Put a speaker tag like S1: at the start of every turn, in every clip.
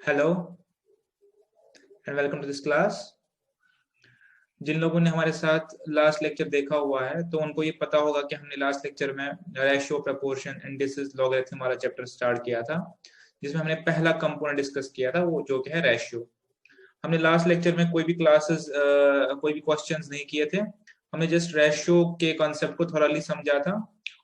S1: Hello and welcome to this class. जिन लोगों ने हमारे साथ लास्ट लेक्चर देखा हुआ है तो उनको ये पता होगा कि हमने लास्ट लेक्चर में रेशियो, प्रपोर्शन, इंडिसेस, लॉगरिथम वाला चैप्टर स्टार्ट किया था, जिसमें हमने पहला कंपोनेंट डिस्कस किया था, वो जो कि है रेशियो। हमने लास्ट लेक्चर में कोई भी क्वेश्चंस नहीं किए थे। हमने जस्ट रेशियो के कॉन्सेप्ट को थोड़ा समझा था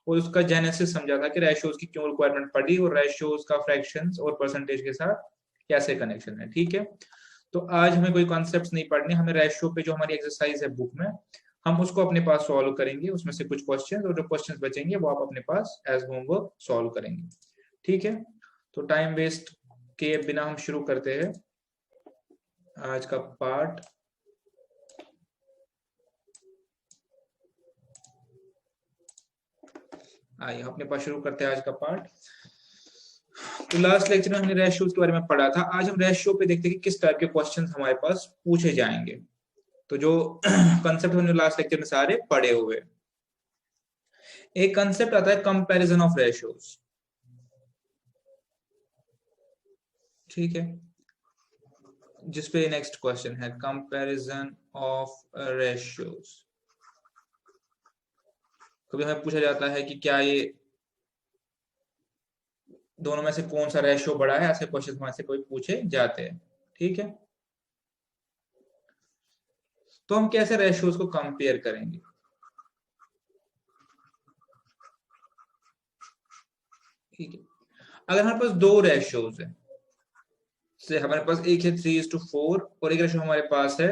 S1: और उसका जेनेसिस समझा था कि रेशियोज की क्यों रिक्वायरमेंट पड़ी और रेशियोज का फ्रैक्शंस और परसेंटेज के साथ कैसे कनेक्शन है। ठीक है, तो आज हमें कोई कॉन्सेप्ट्स नहीं पढ़ने, हमें रेशियो पे जो हमारी एक्सरसाइज है बुक में, हम उसको अपने पास सॉल्व करेंगे। उसमें से कुछ क्वेश्चंस और जो क्वेश्चंस बचेंगे वो आप अपने पास एज होमवर्क सॉल्व करेंगे। ठीक है, तो टाइम वेस्ट के बिना हम शुरू करते हैं आज का पार्ट। आइए अपने पास शुरू करते हैं आज का पार्ट। तो लास्ट लेक्चर में हमने रेशियोज के बारे में पढ़ा था। आज हम रेशियो पे देखते हैं कि किस टाइप के क्वेश्चंस हमारे पास पूछे जाएंगे। तो जो कंसेप्ट हमने लास्ट लेक्चर में सारे पढ़े हुए, एक कंसेप्ट आता है कंपैरिजन ऑफ रेशियोज। ठीक है, जिसपे नेक्स्ट क्वेश्चन है कंपैरिजन ऑफ रेशियोज। कभी हमें पूछा जाता है कि क्या ये दोनों में से कौन सा रेशियो बड़ा है, ऐसे क्वेश्चन हमारे से कोई पूछे जाते हैं। ठीक है, तो हम कैसे रेशियोज को कंपेयर करेंगे। ठीक है, अगर हमारे पास दो रेशियोज है, से हमारे पास एक है 3:4 और एक रेशियो हमारे पास है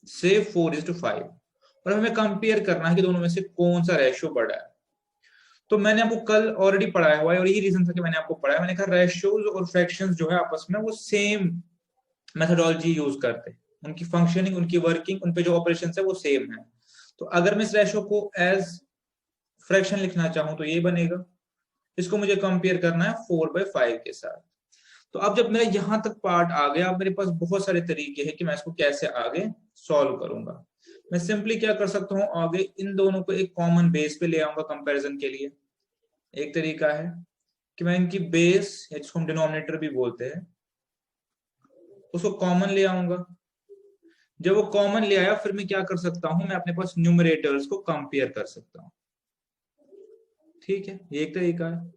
S1: से 4:5, और हमें कंपेयर करना है कि दोनों में से कौन सा रेशियो बड़ा है। तो मैंने आपको कल ऑलरेडी पढ़ाया हुआ है और यही रीजन था कि मैंने आपको पढ़ाया। मैंने कहा रेशियोज और फ्रैक्शंस जो है आपस में वो सेम मेथोडोलॉजी यूज करते हैं, उनकी फंक्शनिंग, उनकी वर्किंग, उन पे जो ऑपरेशन है वो सेम है। तो अगर मैं इस रेशियो को एज फ्रैक्शन लिखना चाहूं तो ये बनेगा। इसको मुझे कंपेयर करना है 4/5 के साथ। तो अब जब मेरा यहां तक पार्ट आ गया, अब मेरे पास बहुत सारे तरीके हैं कि मैं इसको कैसे आगे सॉल्व करूंगा। मैं सिंपली क्या कर सकता हूं, आगे इन दोनों को एक कॉमन बेस पे ले आऊंगा कंपैरिजन के लिए। एक तरीका है कि मैं इनकी बेस, या जिसको हम डिनोमिनेटर भी बोलते हैं, उसको कॉमन ले आऊंगा। जब वो कॉमन ले आया फिर मैं क्या कर सकता हूं, मैं अपने पास न्यूमरेटर्स को कंपेयर कर सकता हूं। ठीक है, ये एक तरीका है।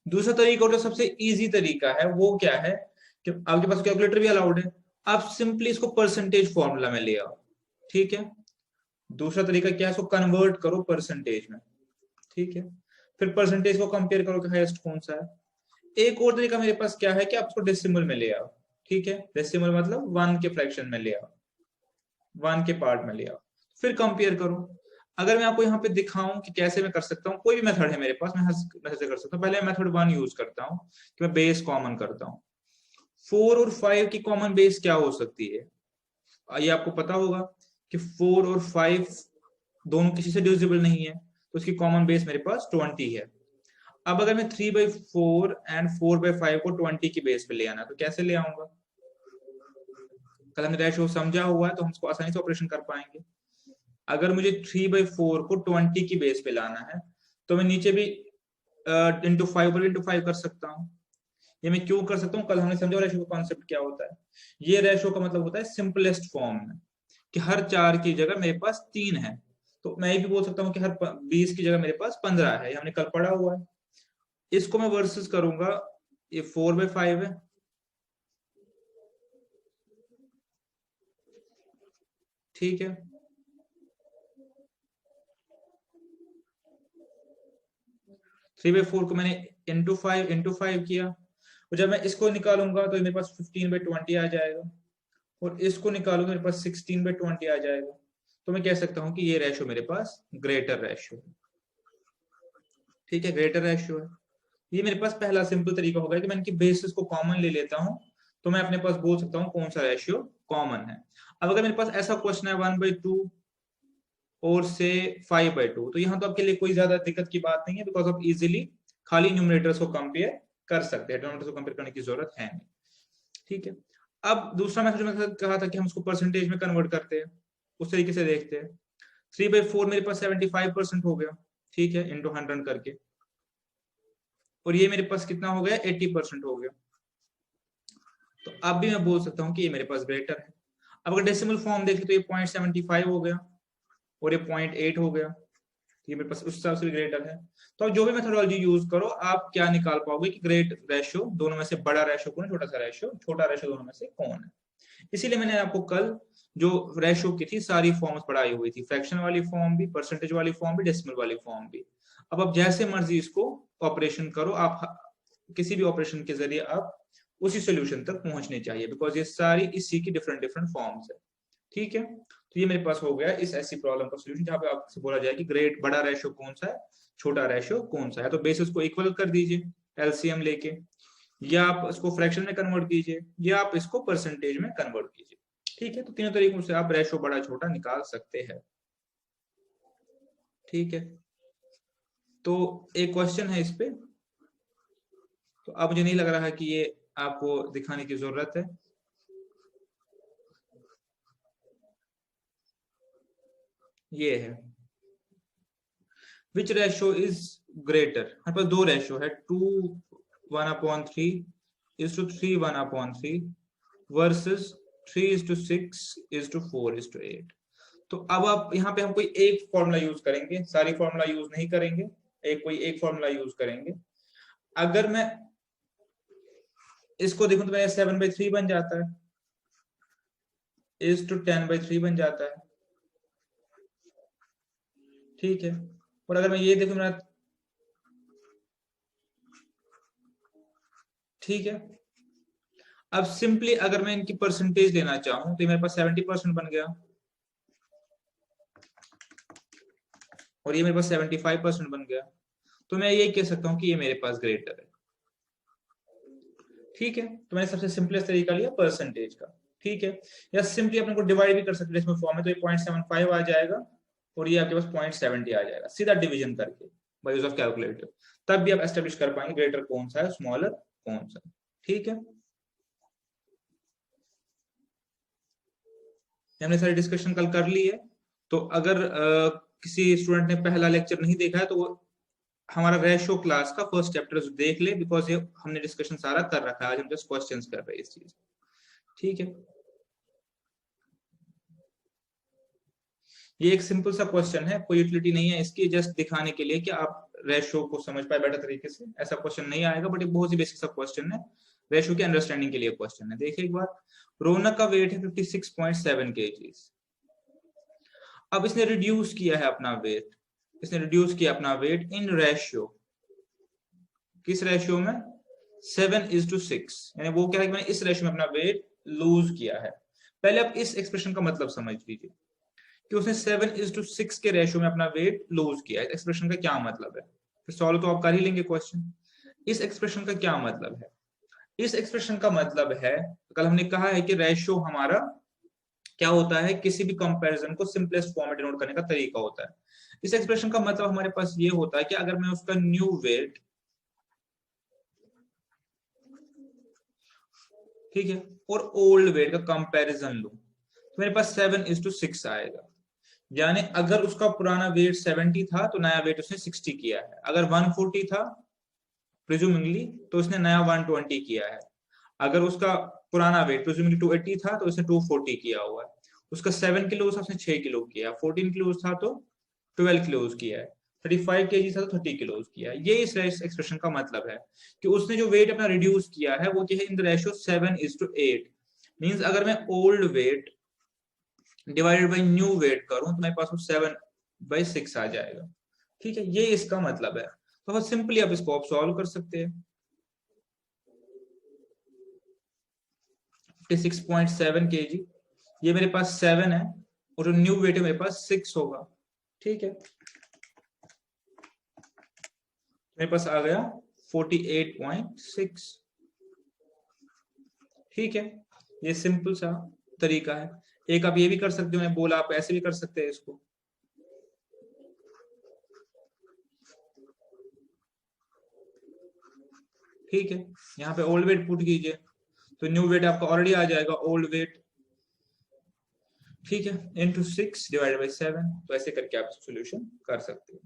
S1: दूसरा तरीका और जो सबसे इजी तरीका है वो क्या है कि आपके पास कैलकुलेटर भी अलाउड है, आप सिंपली इसको परसेंटेज फॉर्मूला में ले आओ। ठीक है, दूसरा तरीका क्या है, इसको कन्वर्ट करो परसेंटेज में। ठीक है, फिर परसेंटेज को कंपेयर करो कि हाईएस्ट कौन सा है। एक और तरीका मेरे पास क्या है कि आप इसको डेसिमल में ले आओ। ठीक है, डेसिमल मतलब 1 के फ्रैक्शन में ले आओ, 1 के पार्ट में ले आओ, फिर कंपेयर करो। अगर मैं आपको यहाँ पे दिखाऊं कि कैसे मैं कर सकता हूँ, कोई भी मेथड है मेरे पास, मैं कैसे कर सकता हूँ। पहले मेथड 1 यूज करता हूँ कि मैं बेस कॉमन करता हूँ। 4 और 5 की कॉमन बेस क्या हो सकती है, ये आपको पता होगा कि 4 और 5 दोनों किसी से डिविजिबल नहीं है, तो उसकी कॉमन बेस मेरे पास 20 है। अब अगर मैं 3/4 एंड 4/5 को 20 की बेस पे ले आना, तो कैसे ले आऊंगा। कल हमने रेशियो समझा हुआ है तो हम इसको आसानी से ऑपरेशन कर पाएंगे। अगर मुझे 3/4 को 20 की बेस पे लाना है तो मैं नीचे भी इंटू 5 पर इंटू 5 कर सकता हूँ। ये मैं क्यों कर सकता हूँ, कल हमने समझा रेशियो का कॉन्सेप्ट क्या होता है। ये रेशियो का मतलब होता है सिंपलेस्ट फॉर्म में, कि हर 4 की जगह मेरे पास 3 है। तो मैं ये भी बोल सकता हूँ कि हर 20 की जगह मेरे पास 15 है, ये हमने कल पढ़ा हुआ है। इसको मैं वर्सेस करूंगा, ये 4/5 है। ठीक है, 3/4 को मैंने इंटू 5 किया, और जब मैं इसको निकालूंगा तो मेरे पास 15/20 आ जाएगा, और इसको निकालूंगा मेरे पास 16/20 आ जाएगा। तो मैं कह सकता हूं कि ये रेशियो मेरे पास ग्रेटर रेशियो है। ठीक है, ग्रेटर रेशियो है। ये मेरे पास पहला सिंपल तरीका होगा कि मैं इनकी बेसिस को कॉमन ले लेता हूं, तो मैं अपने पास बोल सकता हूं कौन सा रेशियो कॉमन है। अब अगर मेरे पास ऐसा क्वेश्चन है 1/2 और से 5/2, तो यहाँ तो आपके लिए कोई ज्यादा दिक्कत की बात नहीं है, बिकॉज आप इजिली खाली न्यूमरेटर्स को कंपेयर कर सकते हैं, डिनोमिनेटर्स को कंपेयर करने की जरूरत है नहीं। ठीक है, अब दूसरा मेथड में कहा था कि हम उसको परसेंटेज में कन्वर्ट करते हैं, उस तरीके से देखते हैं। 3/4 मेरे पास 75% हो गया, ठीक है, इंटू 100 करके, और ये मेरे पास कितना हो गया, 80% हो गया। तो अब भी मैं बोल सकता हूँ कि ये मेरे पास ग्रेटर है। अब अगर डेसिमल फॉर्म देखें तो ये 0.75 हो गया और ये 0.8 हो गया, ये मेरे पास उस हिसाब से भी ग्रेटर है। तो आप जो भी मेथोडोलॉजी यूज करो, आप क्या निकाल पाओगे कि ग्रेट रेशियो दोनों में से बड़ा रेशियो कौन है, छोटा रेशियो दोनों में से कौन है। इसीलिए मैंने आपको कल जो रेशियो की थी सारी फॉर्म्स पढ़ाई हुई थी, फ्रैक्शन वाली फॉर्म भी, परसेंटेज वाली फॉर्म भी, डेसिमल वाली फॉर्म भी। अब आप जैसे मर्जी इसको ऑपरेशन करो, आप किसी भी ऑपरेशन के जरिए आप उसी सोल्यूशन तक पहुंचने चाहिए, बिकॉज ये सारी इसी की डिफरेंट डिफरेंट फॉर्म्स है। ठीक है, तो ये मेरे पास हो गया इस ऐसी प्रॉब्लम का सोल्यूशन जहां पे आपसे बोला जाए कि ग्रेट बड़ा रेशियो कौन सा है, छोटा रेशियो कौन सा है। तो बेसिस को इक्वल कर दीजिए एलसीएम लेके, या आप इसको फ्रैक्शन में कन्वर्ट कीजिए, या आप इसको परसेंटेज में कन्वर्ट कीजिए। ठीक है, तो तीनों तरीकों से आप रेशियो बड़ा छोटा निकाल सकते हैं। ठीक है, तो एक क्वेश्चन है इस पे, तो अब मुझे नहीं लग रहा है कि ये आपको दिखाने की जरूरत है। ये है विच रेशियो इज ग्रेटर, हमारे पास दो रेशियो है, 2:1/3 is to 3:1/3 वर्सेस 3:6:4:8। तो अब आप यहाँ पे हम कोई एक फॉर्मूला यूज करेंगे, सारी फॉर्मूला यूज नहीं करेंगे, एक फॉर्मूला यूज करेंगे। अगर मैं इसको देखूं तो मेरा 7/3 बन जाता है, इज टू 10/3 बन जाता है। ठीक है, और अगर मैं ये देखूं मेरा, ठीक है, अब सिंपली अगर मैं इनकी परसेंटेज लेना चाहूं तो मेरे पास 70% बन गया, और ये मेरे पास 75% बन गया। तो मैं ये कह सकता हूं कि ये मेरे पास ग्रेटर है। ठीक है, तो मैंने सबसे सिंपलेस्ट तरीका लिया परसेंटेज का। ठीक है, या सिंपली अपने को डिवाइड भी कर सकते हैं इसमें फॉर्म में, तो ये 0.75 आ जाएगा और ये आपके पास 0.70 आ जाएगा, सीधा डिवीजन करके बाय यूज ऑफ कैलकुलेटर। तब भी आप एस्टेब्लिश कर पाएंगे ग्रेटर कौन सा है, स्मॉलर कौन सा है। ठीक है, हमने सारी डिस्कशन कल कर ली है। तो अगर किसी स्टूडेंट ने पहला लेक्चर नहीं देखा है तो वो हमारा रेशियो क्लास का फर्स्ट चैप्टर देख ले, बिकॉज ये हमने डिस्कशन सारा कर रखा है, आज हम जस्ट क्वेश्चंस कर रहे हैं इस चीज। ठीक है, ये एक सिंपल सा क्वेश्चन है, कोई यूटिलिटी नहीं है इसकी, जस्ट दिखाने के लिए कि आप रेशियो को समझ पाए बेटर तरीके से। ऐसा क्वेश्चन नहीं आएगा, बट एक बहुत ही बेसिक सा क्वेश्चन है, रेशियो की अंडरस्टैंडिंग के लिए क्वेश्चन है। देखिए एक बार, रौनक का वेट है 56.7 kg। अब इसने रिड्यूस किया है अपना वेट, इसने रिड्यूस किया अपना वेट इन रेशियो, किस रेशियो में, 7:6। यानी वो क्या है कि मैंने इस रेशियो में अपना वेट लूज किया है। पहले आप इस एक्सप्रेशन का मतलब समझ लीजिए कि उसने 7:6 के रेशियो में अपना वेट लूज किया है। एक्सप्रेशन का क्या मतलब है, फिर सॉल्व तो आप कर ही लेंगे क्वेश्चन। इस एक्सप्रेशन का क्या मतलब है, इस एक्सप्रेशन का मतलब है, कल हमने कहा है कि रेशियो हमारा क्या होता है, किसी भी कंपैरिजन को सिंपलेस्ट फॉर्म में डिनोट करने का तरीका होता है। इस एक्सप्रेशन का मतलब हमारे पास ये होता है कि अगर मैं उसका न्यू वेट, ठीक है, और ओल्ड वेट का कंपैरिजन लूं तो मेरे पास 7:6 आएगा। यानी अगर उसका पुराना वेट 70 था तो नया वेट उसने 60 किया है, अगर 140 था प्रिज्यूमिंगली तो उसने नया 120 किया है, अगर उसका पुराना वेट प्रिज्यूमिंगली 280 था तो उसने 240 किया हुआ है, उसका 7 किलो था उसने 6 किलो किया, 14 किलो था तो 12 किलो किया है, 35 kg था तो 30 किलो किया है। ये इस एक्सप्रेशन का मतलब है कि उसने जो वेट अपना रिड्यूस किया है वो क्या है, इन द रेशियो 7:8। मींस अगर मैं old weight divided by new weight करूं तो मेरे पास वो 7/6 आ जाएगा। ठीक है, ये इसका मतलब है। तो बहुत सिंपली आप इसको आप सॉल्व कर सकते हैं। 56.7 kg, ये मेरे पास 7 है, और जो न्यू वेट है मेरे पास 6 होगा। ठीक है, मेरे पास आ गया 48.6। ठीक है, ये सिंपल सा तरीका है। एक आप ये भी कर सकते हो, मैंने बोला आप ऐसे भी कर सकते हैं इसको। ठीक है, यहाँ पे ओल्ड वेट पुट कीजिए तो न्यू वेट आपका ऑलरेडी आ जाएगा ओल्ड वेट, ठीक है, इंटू 6 डिवाइडेड बाई 7। तो ऐसे करके आप सोल्यूशन कर सकते हो।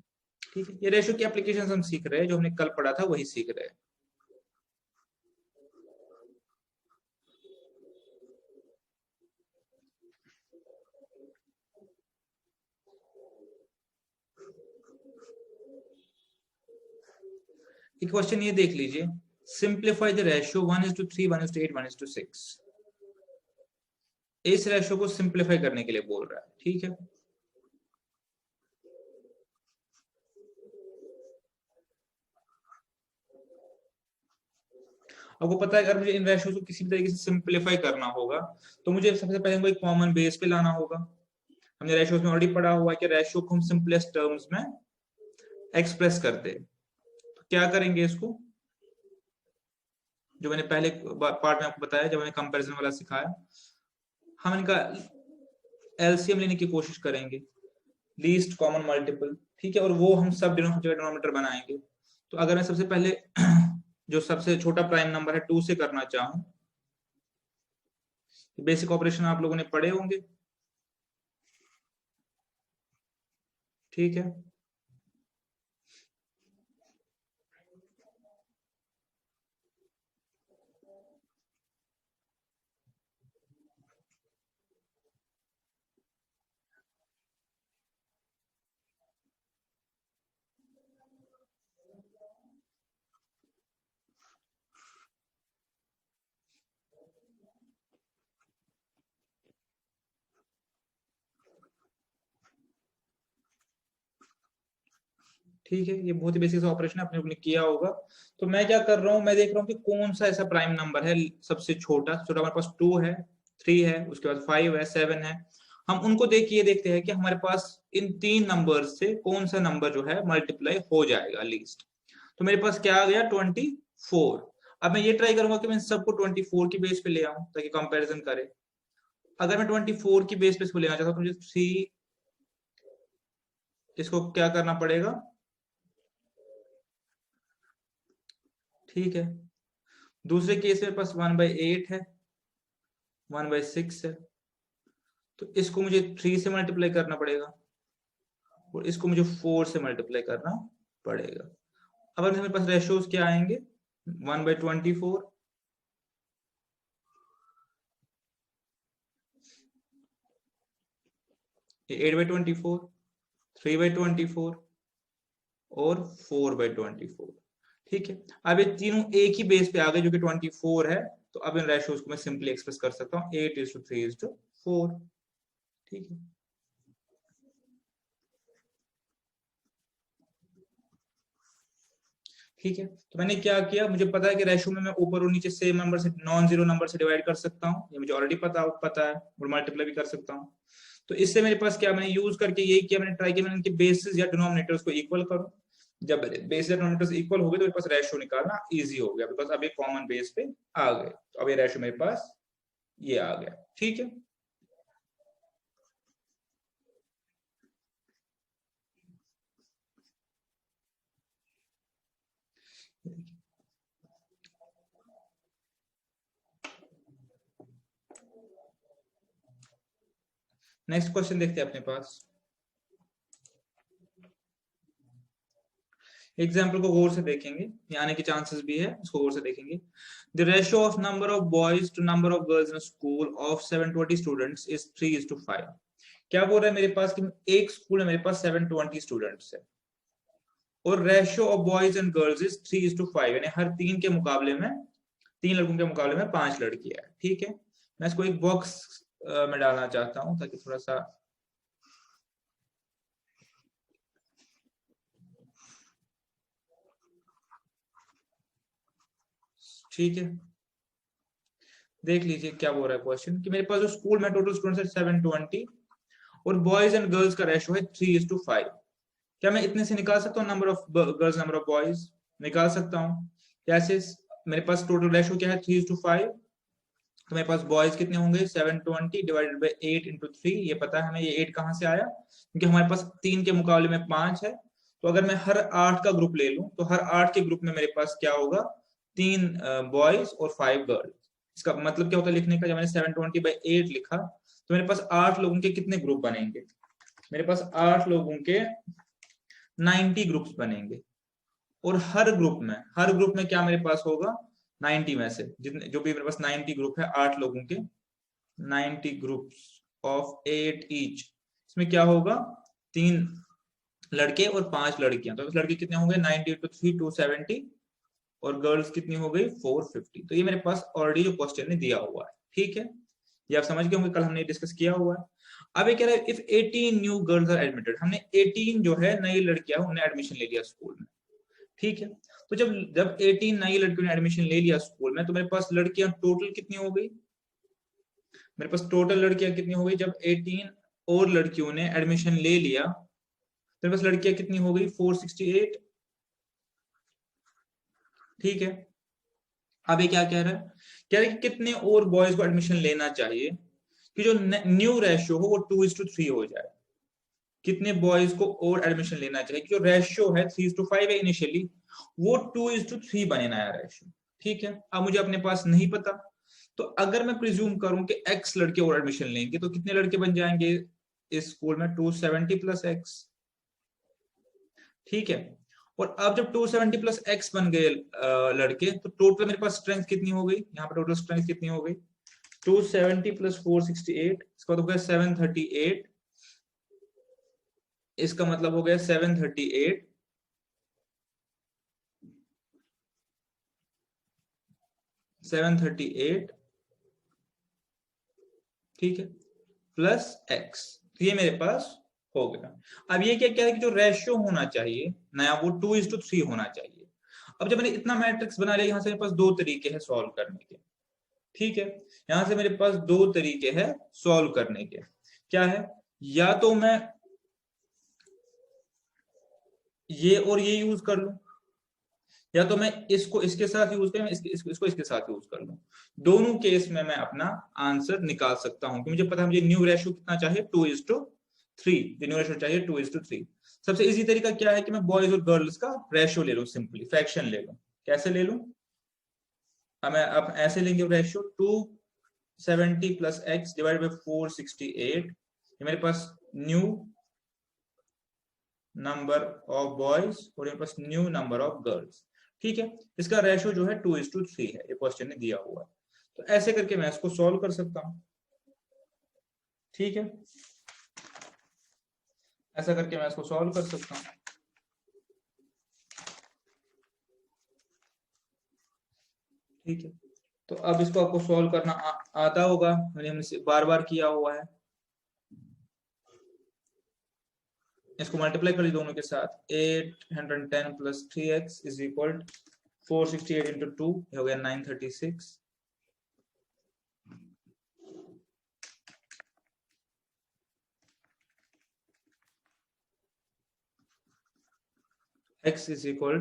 S1: ठीक है, ये रेशियो की एप्लीकेशन हम सीख रहे हैं, जो हमने कल पढ़ा था वही सीख रहे हैं। एक क्वेश्चन ये देख लीजिए, सिंप्लीफाई द रेशियो 1:3, 1:8, 1:6। इस रेशियो को सिंप्लीफाई करने के लिए बोल रहा है, ठीक है। आपको पता है अगर मुझे इन रेशियोज को किसी भी तरीके से सिंप्लीफाई करना होगा तो मुझे सबसे पहले इनको एक कॉमन बेस पे लाना होगा। हमने रेशियोज में ऑलरेडी पढ़ा हुआ है कि रेशियो को हम सिंपलेस्ट टर्म्स में एक्सप्रेस करते हैं। तो क्या करेंगे, इसको जो मैंने पहले पार्ट में आपको बताया, जब मैंने कंपैरिजन वाला सिखाया, हम इनका एलसीएम लेने की कोशिश करेंगे, लीस्ट कॉमन मल्टीपल, ठीक है, और वो हम सब डिनोमिनेटर बनाएंगे। तो अगर मैं सबसे पहले जो सबसे छोटा प्राइम नंबर है 2 से करना चाहूं, बेसिक ऑपरेशन आप लोगों ने पढ़े होंगे, ठीक है। ठीक है, ये बहुत ही बेसिक ऑपरेशन आपने अपने किया होगा। तो मैं क्या कर रहा हूँ, मैं देख रहा हूँ कि कौन सा ऐसा प्राइम नंबर है सबसे छोटा हमारे पास 2 है, 3 है, उसके बाद 5 है, 7 है। हम उनको देखते हैं कि हमारे पास इन 3 नंबर से कौन सा नंबर जो है मल्टीप्लाई हो जाएगा लीस्ट। तो मेरे पास क्या आ गया, 24। अब मैं ये ट्राई करूंगा कि मैं सबको 24 की बेस पे ले आऊं ताकि कंपैरिजन करे। अगर मैं 24 की बेस पे लेना चाहता हूं तो मुझे 3, इसको क्या करना पड़ेगा, ठीक है। दूसरे केस में पास 1/8 है, 1/6 है, तो इसको मुझे 3 से मल्टीप्लाई करना पड़ेगा और इसको मुझे 4 से मल्टीप्लाई करना पड़ेगा। अब मेरे पास रेशियोज क्या आएंगे, 1/24, 8/24, 3/24 और 4/24, ठीक है। अब ये तीनों एक ही बेस पे आ गए जो कि 24 है, तो अब इन रेशियोज को मैं सिंपली एक्सप्रेस कर सकता हूँ 8:3:4, ठीक है। ठीक है, तो मैंने क्या किया, मुझे पता है कि रेशियो में मैं ऊपर और नीचे सेम नंबर से, नॉन जीरो नंबर से डिवाइड कर सकता हूँ, ये मुझे ऑलरेडी पता है, और मल्टीप्लाई भी कर सकता हूँ। तो इससे मेरे पास क्या, मैंने यूज करके यही किया, मैंने ट्राई किया मैंने इनके बेसिस या डिनोमिनेटर्स को इक्वल करूं। जब बेस या डिनोमिनेटर्स इक्वल हो गए तो मेरे पास रेशियो निकालना इजी हो गया, बिकॉज अब ये कॉमन बेस पे आ गए, तो अब ये रेशियो मेरे पास ये आ गया, ठीक है। नेक्स्ट क्वेश्चन देखते हैं अपने पास। एग्जाम्पल को गौर से देखेंगे, ये आने के चांसेस भी है, इसको गौर से देखेंगे। The ratio of number of boys to number of girls in school of 720 students is 3:5। क्या बोल रहा है मेरे पास कि एक स्कूल में मेरे पास 720 स्टूडेंट्स है और ratio of boys and girls is 3:5, यानी हर 3 के मुकाबले में, 3 लड़कों के मुकाबले में 5 लड़कियां है, ठीक है। मैं इसको एक बॉक्स में डालना चाहता हूं ताकि थोड़ा सा, ठीक है। देख लीजिए क्या बोल रहा है क्वेश्चन, कि मेरे पास जो स्कूल में टोटल स्टूडेंट्स है 720 और बॉयज एंड गर्ल्स का रेशियो है 3:5। क्या मैं इतने से निकाल सकता हूँ number of girls, number of boys, निकाल सकता हूँ कैसे। मेरे पास टोटल रेशियो क्या है 3:5, तो मेरे पास बॉयज कितने होंगे 720 डिवाइडेड बाई 8 इंटू 3, ये पता है हमें, ये 8 कहाँ से आया, क्योंकि हमारे पास 3 के मुकाबले में 5 है। तो अगर मैं हर 8 का ग्रुप ले लूं तो हर 8 के ग्रुप में मेरे पास क्या होगा, 3 बॉयज और 5 गर्ल्स। इसका मतलब क्या होता है लिखने का, जब मैंने 720/8 लिखा तो मेरे पास 8 लोगों के कितने ग्रुप बनेंगे, मेरे पास 8 लोगों के 90 ग्रुप्स बनेंगे। और हर ग्रुप में क्या मेरे पास होगा, 90 में से जितने जो भी मेरे पास 90 ग्रुप है 8 लोगों के, 90 ग्रुप्स ऑफ 8 ईच, इसमें क्या होगा, 3 लड़के और 5 लड़कियां, तो लड़के कितने होंगे 90 × 3 270, और गर्ल्स कितनी हो गई 450। तो ये मेरे पास ऑलरेडी जो क्वेश्चन ने दिया हुआ है, ठीक है, ये आप समझ गए होंगे, कल हमने डिस्कस किया हुआ है। अब ये कह रहा है if 18 new girls are admitted, हमने 18 जो है नई लड़कियां उन्हें एडमिशन ले लिया स्कूल में, ठीक है। तो जब जब 18 नई लड़कियों ने एडमिशन ले लिया स्कूल में, तो मेरे पास लड़कियां टोटल कितनी हो गई, मेरे पास टोटल लड़कियां कितनी हो गई, जब 18 और लड़कियों ने एडमिशन ले लिया तो मेरे पास लड़कियां कितनी हो गई 468, ठीक है। अब ये क्या कह रहा है, कह रहा है कि कितने और बॉयज को एडमिशन लेना चाहिए कि जो न्यू रेशियो हो वो 2:3 हो जाए, कितने बॉयज को और एडमिशन लेना चाहिए कि जो रेशियो है 3:5 है इनिशियली, वो 2:3 बने नया रेशियो, ठीक है। अब मुझे अपने पास नहीं पता, तो अगर मैं प्रिज्यूम करूं कि x लड़के और एडमिशन लेंगे तो कितने लड़के बन जाएंगे इस स्कूल में, 270 प्लस x, ठीक है। और अब जब 270 प्लस x बन गए लड़के, तो टोटल मेरे पास स्ट्रेंथ कितनी हो गई, यहाँ पर टोटल स्ट्रेंथ कितनी हो गई 270 प्लस 468, इसका तो हो गया 738, इसका मतलब हो गया 738 ठीक है, प्लस x, तो ये मेरे पास हो गया। अब ये क्या क्या है कि जो रेशियो होना चाहिए नया वो 2:3 होना चाहिए। अब जब मैंने इतना मैट्रिक्स बना लिया, यहां से मेरे पास दो तरीके हैं सॉल्व करने के, ठीक है, यहां से मेरे पास दो तरीके हैं सॉल्व करने के। क्या है, या तो मैं ये और ये यूज कर लूं, या तो मैं इसको इसके साथ यूज करूं, इसको इसके साथ यूज कर लूं। दोनों केस में मैं अपना आंसर निकाल सकता हूं, मुझे पता है मुझे न्यू रेशियो कितना चाहिए 2:3, न्यू रेशियो चाहिए 2:3। सबसे इजी तरीका क्या है कि मैं बॉयज और गर्ल्स का रेशियो ले लूं, सिंपली फ्रैक्शन ले लूं। कैसे ले लूं, अब मैं अब ऐसे लेंगे ratio 270 plus x divide by 468, ये मेरे पास न्यू नंबर ऑफ बॉयज और मेरे पास न्यू नंबर ऑफ गर्ल्स, ठीक है। इसका रेशियो जो है 2:3 है, ये क्वेश्चन ने दिया हुआ है। तो ऐसे करके मैं इसको सॉल्व कर सकता हूं, ठीक है, ऐसा करके मैं इसको सॉल्व कर सकता हूं, ठीक है। तो अब इसको आपको सॉल्व करना आता होगा, हमने बार बार किया हुआ है। इसको मल्टीप्लाई कर ली दोनों के साथ, 810 plus 3x is equal 468 into 2 हो गया 936, x is equal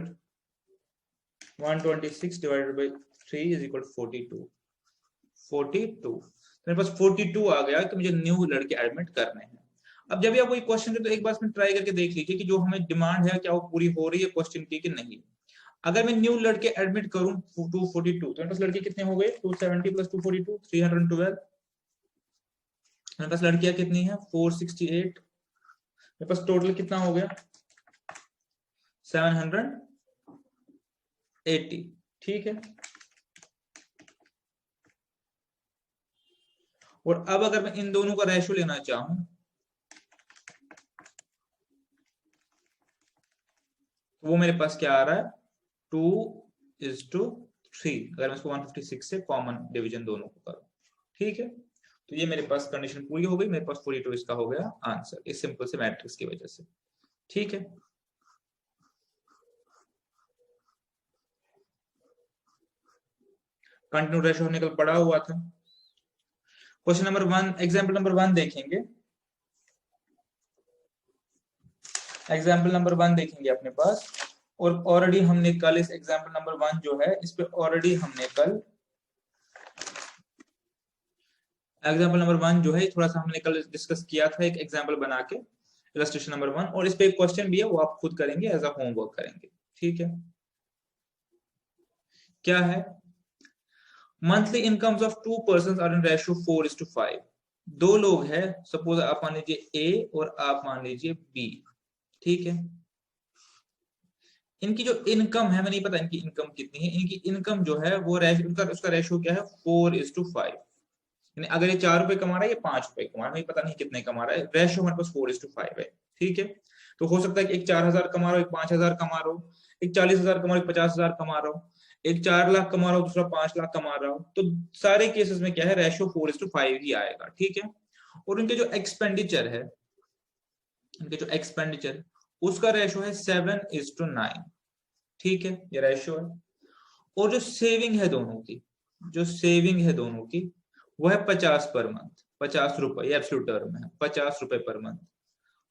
S1: 126 divided by 3 is equal 42, तो मेरे पास 42 आ गया कि मुझे न्यू लड़के एडमिट करने हैं। अब जब भी आप कोई क्वेश्चन दे तो एक बार इसमें ट्राई करके देख लीजिए कि जो हमें डिमांड है क्या वो पूरी हो रही है क्वेश्चन की कि नहीं। अगर मैं न्यू लड़के एडमिट करूं 242, तो मेरे पास लड़के कितने हो गए 270 प्लस 242 312, मेरे पास लड़कियां कितनी है 468, मेरे पास टोटल कितना हो गया 780, ठीक है। और अब अगर मैं इन दोनों का रेशियो लेना चाहूं तो वो मेरे पास क्या आ रहा है 2:3, अगर मैं इसको 156 से कॉमन डिवीजन दोनों को करूं, ठीक है। तो ये मेरे पास कंडीशन पूरी हो गई, मेरे पास 42 इसका हो गया आंसर, इस सिंपल से मैट्रिक्स की वजह से, ठीक है। कंटिन्यू रेशियो हमने कल पढ़ा हुआ था। क्वेश्चन नंबर 1, एग्जाम्पल नंबर 1 देखेंगे, एग्जाम्पल नंबर 1 देखेंगे अपने पास। और ऑलरेडी हमने कल इस एग्जाम्पल नंबर 1 जो है इस पे ऑलरेडी हमने कल एग्जाम्पल नंबर 1 जो है थोड़ा सा हमने कल डिस्कस किया था एक एग्जाम्पल बना के, इलस्ट्रेशन नंबर 1, और इस पे एक क्वेश्चन भी है वो आप खुद करेंगे, एज अ होमवर्क करेंगे, ठीक है। क्या है, monthly incomes of 2 persons are in ratio 4:5, दो लोग हैं, सपोज आप मान लीजिए ए और आप मान लीजिए बी, ठीक है। इनकी जो इनकम है, हमें नहीं पता इनकी इनकम कितनी है, इनकी इनकम जो है वो उनका उसका रेशियो क्या है 4:5, यानी अगर ये 4 रुपए कमा रहा है ये 5 रुपए कमा रहा है, पता नहीं कितने कमा रहा है, रेशियो हमारे पास 4:5 है, ठीक है। तो हो सकता है कि एक 4,000 कमा रहा हो, एक 5,000 कमा रहा हो, एक 40,000 कमा रहा हूँ, 50,000 कमा रहा हूँ, एक 4 लाख कमा रहा हूँ, दूसरा 5 लाख कमा रहा हूँ, तो सारे केसेस में क्या है, रेशियो 4:5 ही आएगा, ठीक है। और उनके जो एक्सपेंडिचर है, उनके जो एक्सपेंडिचर उसका रेशियो है 7:9, ठीक है, ये रेशियो है। और जो सेविंग है दोनों की, जो सेविंग है दोनों की, वो है 50 पर मंथ, 50 रुपए, ये एब्सोल्यूट टर्म है, 50 रुपए पर मंथ।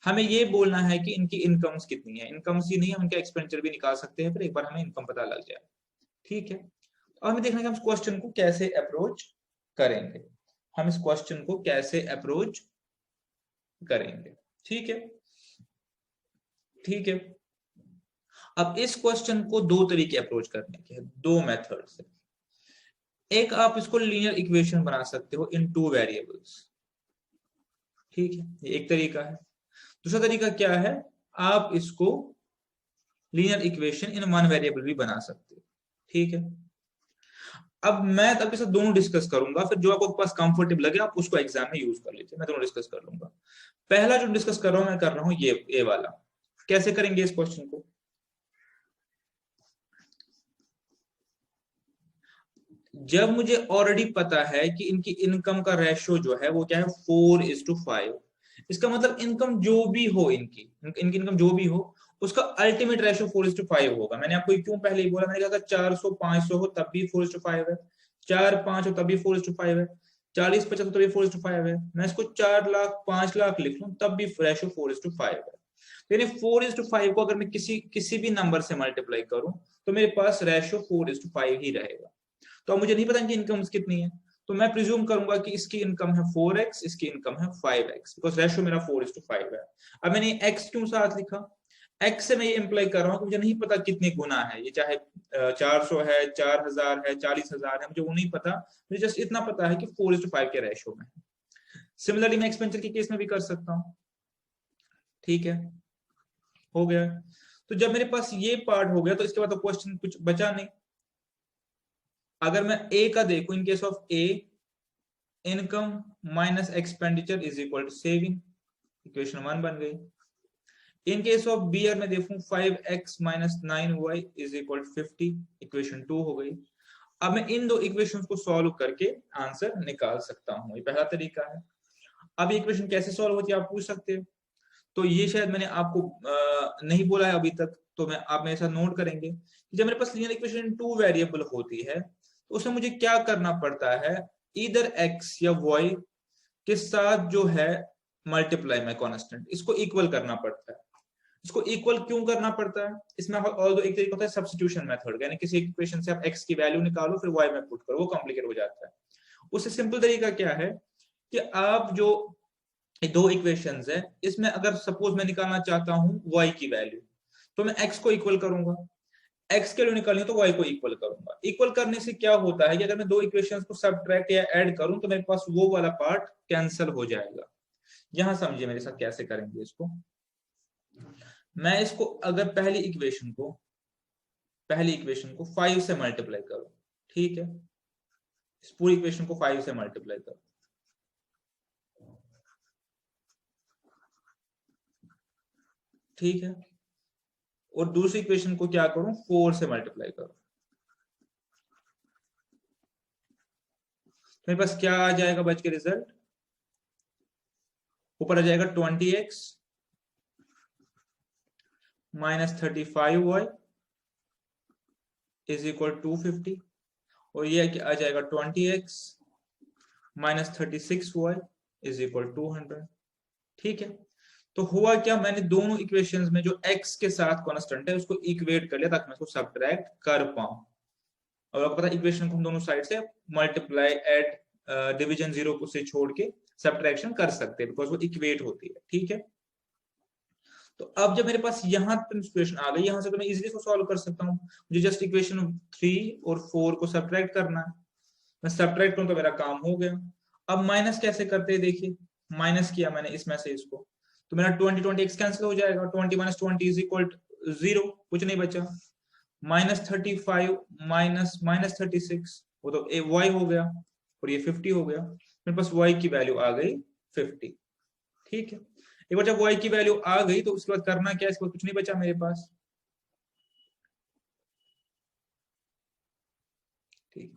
S1: हमें ये बोलना है कि इनकी इनकम्स कितनी है, इनकम्स ही नहीं, हम इनका एक्सपेंडिचर भी निकाल सकते हैं, फिर एक बार हमें इनकम पता लग जाए, ठीक है। तो हमें देखना है कि हम इस क्वेश्चन को कैसे अप्रोच करेंगे, हम इस क्वेश्चन को कैसे अप्रोच करेंगे, ठीक है, ठीक है। अब इस क्वेश्चन को दो तरीके अप्रोच करने के हैं, दो मेथड से। एक, आप इसको लीनियर इक्वेशन बना सकते हो इन 2 वेरिएबल्स, ठीक है, ये एक तरीका है। दूसरा तरीका क्या है, आप इसको लीनियर इक्वेशन इन 1 वेरिएबल भी बना सकते हो, ठीक है। अब मैं आपके साथ दोनों डिस्कस करूंगा, फिर जो आपको पास कंफर्टेबल लगे आप उसको एग्जाम में यूज कर लीजिए, मैं दोनों डिस्कस कर लूंगा। पहला जो डिस्कस कर रहा हूं, मैं कर रहा हूं ये वाला। कैसे करेंगे इस क्वेश्चन को, जब मुझे ऑलरेडी पता है कि इनकी इनकम का रेशियो जो है वो क्या है, 4:5। इसका मतलब इनकम जो भी हो, इनकी इनकम जो भी हो, उसका अल्टीमेट रेशियो 4:5 होगा। मैंने आपको क्यों पहले ही बोला, मैंने कहा था 400 500 हो तब भी 4:5 है, 4-5 हो तब भी 4:5 है, 40-50 हो तब भी 4:5 है, मैं इसको 4 लाख 5 लाख लिख लूं तब भी रेशियो 4:5 है। यानी 4:5 को अगर मैं किसी भी नंबर से मल्टीप्लाई करूं तो मेरे पास रेशियो 4:5 ही रहेगा। तो अब मुझे नहीं पता इनकी इनकम कितनी है, तो मैं प्रिज्यूम करूंगा कि इसकी इनकम है 4x, इसकी इनकम है 5x, बिकॉज रेशियो मेरा 4:5 है। अब मैंने x क्यों साथ लिखा, x से मैं ये इंप्लाई कर रहा हूं कि मुझे नहीं पता कितनी गुना है ये, चाहे 400 है, 4,000 है, 40,000 है, मुझे वो नहीं पता, मुझे जस्ट इतना पता है कि 4:5 के रेशियो में है। सिमिलरली मैं एक्सपेंचर के केस में भी कर सकता हूँ, ठीक है, हो गया। तो जब मेरे पास ये पार्ट हो गया तो इसके बाद तो क्वेश्चन कुछ बचा नहीं। अगर मैं ए का देखूं, in case of A, income minus expenditure is equal to saving, equation 1 बन गई। इन केस ऑफ बी अगर मैं देखूं, 5x minus 9y is equal to 50, equation 2 हो गई। अब मैं इन दो इक्वेशंस को सॉल्व करके आंसर निकाल सकता हूं, ये पहला तरीका है। अब इक्वेशन कैसे सॉल्व होती है आप पूछ सकते हो, तो ये शायद मैंने आपको नहीं बोला है अभी तक, तो मैं आप मेरे साथ नोट करेंगे कि जब मेरे पास लीनियर इक्वेशन 2 वेरिएबल होती है तो उसमें मुझे क्या करना पड़ता है, इधर x या y के साथ जो है मल्टीप्लाई में कांस्टेंट, इसको इक्वल करना पड़ता है। इसको इक्वल क्यों करना पड़ता है, इसमें ऑल्दो एक तरीका होता है सब्स्टिट्यूशन मेथड, यानी किसी इक्वेशन से आप x की वैल्यू निकालो फिर y में पुट करो, वो कॉम्प्लिकेट हो जाता है। उससे सिंपल तरीका क्या है कि आप जो दो इक्वेशंस है, इसमें अगर सपोज मैं निकालना चाहता हूं y की वैल्यू, तो मैं x को इक्वल करूंगा, x के वैल्यू निकालनी तो y को इक्वल करूंगा। इक्वल करने से क्या होता है कि अगर मैं दो इक्वेशंस को सबट्रैक्ट या ऐड करूं तो मेरे पास वो वाला पार्ट कैंसिल हो जाएगा। यहां समझिए मेरे साथ कैसे करेंगे इसको। मैं इसको अगर पहली इक्वेशन को 5 से मल्टीप्लाई करूं, ठीक है, इस पूरी इक्वेशन को 5 से मल्टीप्लाई करूं, ठीक है, और दूसरी इक्वेशन को क्या करूं, 4 से मल्टीप्लाई करूं, तो मेरे पास क्या आ जाएगा बच के रिजल्ट, ऊपर आ जाएगा 20x minus 35y is equal 250, और ये आ जाएगा 20x minus 36y is equal 200, ठीक है। तो हुआ क्या, मैंने दोनों इक्वेशंस में जो x के साथ कांस्टेंट है उसको इक्वेट कर लिया ताकि मैं उसको सब्ट्रैक्ट कर पाऊं। और आपको पता है इक्वेशन को हम दोनों साइड से मल्टीप्लाई, ऐड, डिवीजन, जीरो को से छोड़ के सब्ट्रैक्शन कर सकते हैं बिकॉज वो इक्वेट होती है, ठीक है। तो अब जब मेरे पास यहाँ पर इक्वेशन आ गई, यहां से तो मैं इजीली इसको सॉल्व कर सकता हूँ, मुझे जस्ट इक्वेशन 3 और 4 को सब्ट्रैक्ट करना है, मैं सब्ट्रैक्ट करूं तो मेरा काम हो गया। अब माइनस कैसे करते हैं देखिए, माइनस किया मैंने इसमें से इसको, तो मेरा 20 x कैंसिल हो जाएगा, 20 माइनस 20 इज इक्वल 0, कुछ नहीं बचा, माइनस 35 माइनस माइनस 36 वो तो y हो गया, और ये 50 हो गया, मेरे पास y की वैल्यू आ गई 50, ठीक है। एक बार जब y की वैल्यू आ गई तो उसके बाद करना क्या, इसके बाद कुछ नहीं बचा मेरे पास, ठीक है,